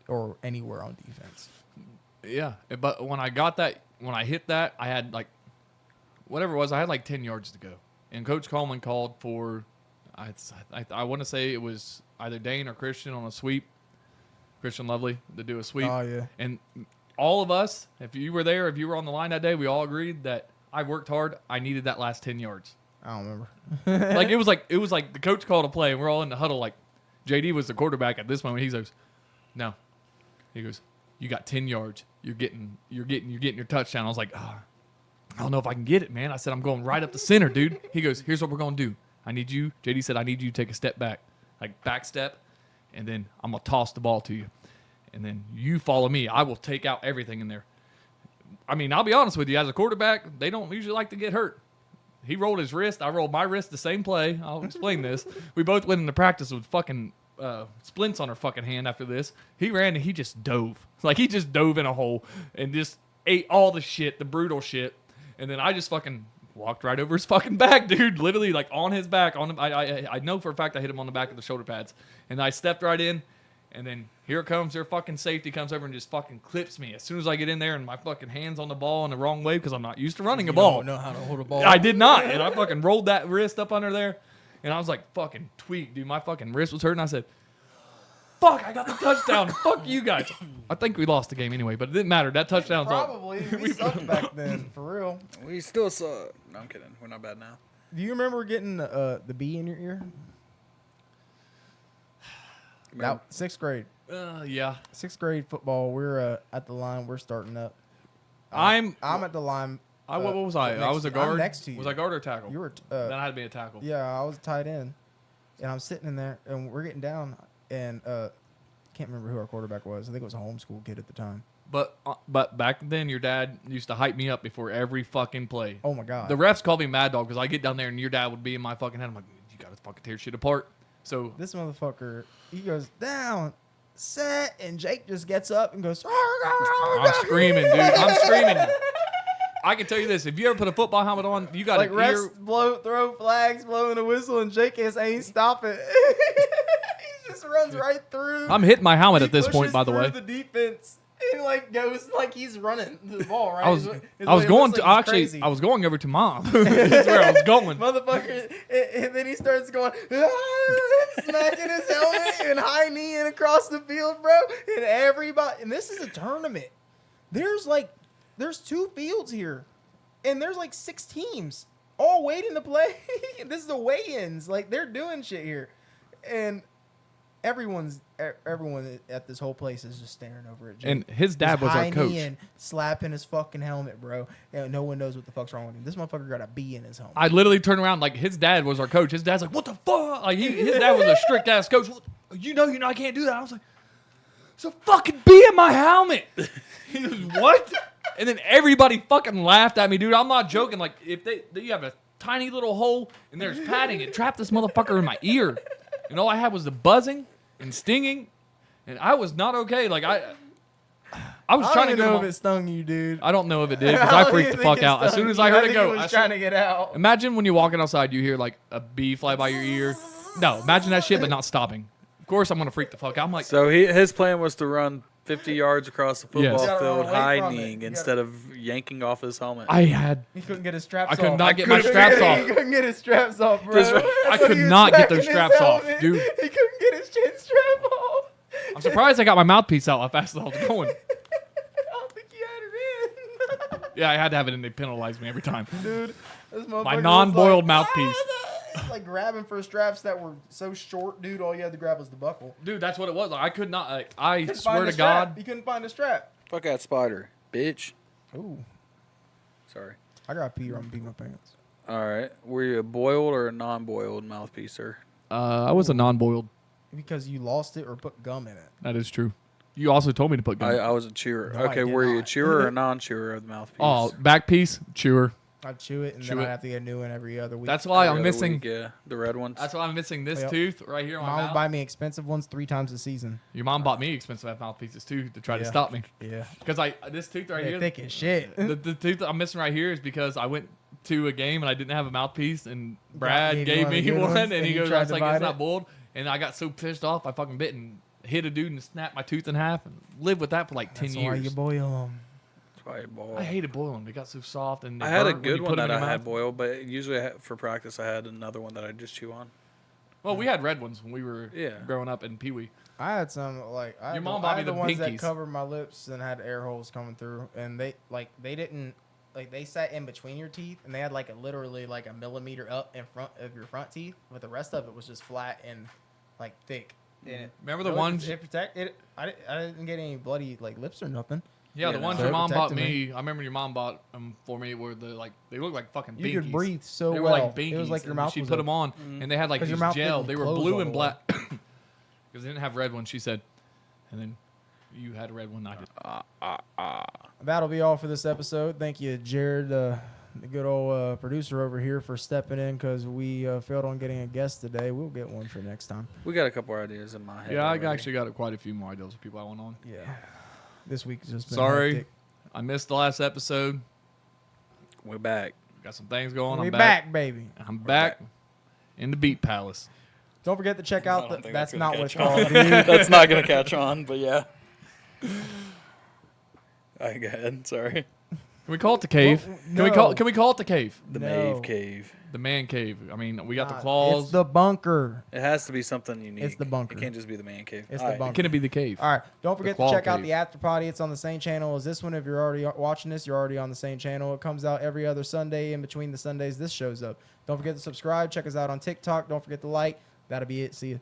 or anywhere on defense. Yeah, but when I hit that, I had like, whatever it was, I had like 10 yards to go. And Coach Coleman called for, I want to say it was either Dane or Christian on a sweep, Christian Lovely, to do a sweep. Oh yeah, And all of us, if you were there, if you were on the line that day, we all agreed that I worked hard. I needed that last 10 yards. I don't remember. Like it was like the coach called a play, and we're all in the huddle. Like JD was the quarterback at this moment. He goes, "No," he goes, "You got 10 yards. You're getting your touchdown." I was like, I don't know if I can get it, man. I said, I'm going right up the center, dude. He goes, here's what we're going to do. JD said, I need you to take a step back, like back step, and then I'm going to toss the ball to you. And then you follow me. I will take out everything in there. I mean, I'll be honest with you. As a quarterback, they don't usually like to get hurt. He rolled his wrist. I rolled my wrist the same play. I'll explain this. We both went into practice with fucking splints on our fucking hand after this. He ran and he just dove. Like, he just dove in a hole and just ate all the shit, the brutal shit. And then I just fucking walked right over his fucking back, dude. Literally, like, on his back. I know for a fact I hit him on the back of the shoulder pads. And I stepped right in. And then here comes their fucking safety, comes over and just fucking clips me. As soon as I get in there and my fucking hand's on the ball in the wrong way because I'm not used to running a ball. Don't know how to hold a ball. I did not. And I fucking rolled that wrist up under there. And I was like, fucking tweaked, dude. My fucking wrist was hurting. I said, fuck, I got the touchdown. Fuck you guys. I think we lost the game anyway, but it didn't matter. That touchdown's all. Probably. We sucked back then, for real. We still suck. No, I'm kidding. We're not bad now. Do you remember getting the bee in your ear? That, sixth grade. Yeah. Sixth grade football. We're at the line. We're starting up. I'm at the line. what was I? I was a guard. I'm next to you. Was I guard or tackle? You were. Then I had to be a tackle. Yeah, I was tight end, and I'm sitting in there, and we're getting down, and can't remember who our quarterback was. I think it was a homeschool kid at the time. But back then, your dad used to hype me up before every fucking play. Oh my god. The refs called me Mad Dog because I get down there and your dad would be in my fucking head. I'm like, you gotta fucking tear shit apart. So This motherfucker, he goes down, set, and Jake just gets up and goes. I'm screaming, dude. I'm screaming. I can tell you this: if you ever put a football helmet on, you got Like to hear. refs throw flags, blowing a whistle, and Jake ain't stopping. He just runs right through. I'm hitting my helmet at this Pushes point, by the through way. the defense And like goes like he's running the ball, right? I was Is I was what it going looks to like. It's actually crazy. I was going over to mom. That's where I was going. Motherfucker, and then he starts going, smacking his helmet and high kneeing across the field, bro. And everybody, and this is a tournament. There's 2 fields here, and there's like 6 teams all waiting to play. This is the weigh-ins. Like they're doing shit here, and everyone at this whole place is just staring over at Jake. And his dad was our high coach. kneeing, slapping his fucking helmet, bro. And no one knows what the fuck's wrong with him. This motherfucker got a bee in his helmet. I literally turned around like his dad was our coach. His dad's like, "What the fuck?" Like his dad was a strict ass coach. You know, I can't do that. I was like, "It's a fucking bee in my helmet." He goes, "What?" And then everybody fucking laughed at me, dude. I'm not joking. Like if you have a tiny little hole and there's padding, it trapped this motherfucker in my ear, and all I had was the buzzing and stinging, and I was not okay. Like I was I trying don't to even know go. if it stung you, dude. I don't know if it did because I freaked the fuck out as soon as I heard it go. I I was said, trying to get out. imagine when you're walking outside, you hear like a bee fly by your ear. No, imagine that shit, but not stopping. Of course, I'm gonna freak the fuck out. I'm like, So his plan was to run 50 yards across the football Yes. You gotta run field, away high from it. kneeing You instead of yanking off his helmet. He couldn't get his straps off. I could not get my He straps off. couldn't get his straps off, bro. Just- I could not get those straps off, dude. He couldn't get his chin strap off. I'm surprised I got my mouthpiece out how fast I was going. I don't think he had it in. Yeah, I had to have it in. They penalized me every time. Dude, this motherfucker My was non-boiled like, mouthpiece. Like grabbing for straps that were so short, dude. All you had to grab was the buckle. Dude, that's what it was. Like, I could not. Like, I Couldn't swear find to the strap. God. You couldn't find a strap. Fuck that spider, bitch. Ooh, Sorry. I got pee. I'm peeing my pants. All right. Were you a boiled or a non-boiled mouthpiece, sir? I was a non-boiled. Because you lost it or put gum in it. That is true. You also told me to put gum. I was a chewer. No, I okay, did were you a not. chewer or a non-chewer of the mouthpiece? Oh, back piece, chewer. I'd chew it and Chew then it. I'd have to get a new one every other week. That's why Every I'm other missing. week, yeah, the red ones. That's why I'm missing this Yep. tooth right here on my Mom would mouth. buy me expensive ones 3 times a season. Your mom bought me expensive mouthpieces too to try to Yeah. stop me. Yeah. Because this tooth right They're here, thick as shit. the tooth that I'm missing right here is because I went to a game and I didn't have a mouthpiece and Brad Gave you gave one of me the good one ones, and and he you goes, tried "That's to like bite it's not it?" boiled." And I got so pissed off, I fucking bit and hit a dude and snapped my tooth in half and lived with that for like 10 That's why you years. boil them. That's why I boiled. I hated boiling. They got so soft and they I had a burnt when you good put one them that in I your had mouth. boiled, but usually for practice I had another one that I just chew on. Well, we had red ones when we were Yeah. growing up in Pee Wee. I had some like I Your had mom the, bought I me had the the ones that pinkies. covered my lips and had air holes coming through, and they didn't like they sat in between your teeth, and they had like literally like a millimeter up in front of your front teeth, but the rest of it was just flat and like thick. And it Remember the really- ones? it protected. I didn't get any bloody like lips or nothing. Yeah, the Yeah, ones so your it mom bought protected me. I remember your mom bought them for me. Were they looked like fucking You binkies. could breathe so They were well. like binkies. It was like your and mouth. She was put them open. on, and they had like 'Cause your these mouth gel. didn't They were close blue all and the way. black. Because they didn't have red ones. She said, and then you had a red one. I did. That'll be all for this episode. Thank you, Jared, the good old producer over here, for stepping in because we failed on getting a guest today. We'll get one for next time. We got a couple ideas in my head. Yeah, I already. actually got quite a few more ideas of people I went on. Yeah. This week's just been Sorry, hectic. I missed the last episode. We're back. Got some things going. We I'm back, baby. I'm back in the Beat Palace. Don't forget to check out I don't the. think That's that's not gonna what it's catch on. called, dude. That's not gonna catch on, but yeah. I go ahead. Sorry. Can we call it the cave? Well, no. Can we call it the cave? The No. Mave Cave. The man cave. I mean, we got the Nah, claws. It's the bunker. It has to be something unique. It's the bunker. It can't just be the man cave. It's All the right. bunker. Can it be the cave? All right. Don't forget to Qual check out Cave. the after party. It's on the same channel as this one. If you're already watching this, you're already on the same channel. It comes out every other Sunday. In between the Sundays, this shows up. Don't forget to subscribe. Check us out on TikTok. Don't forget to like. That'll be it. See you.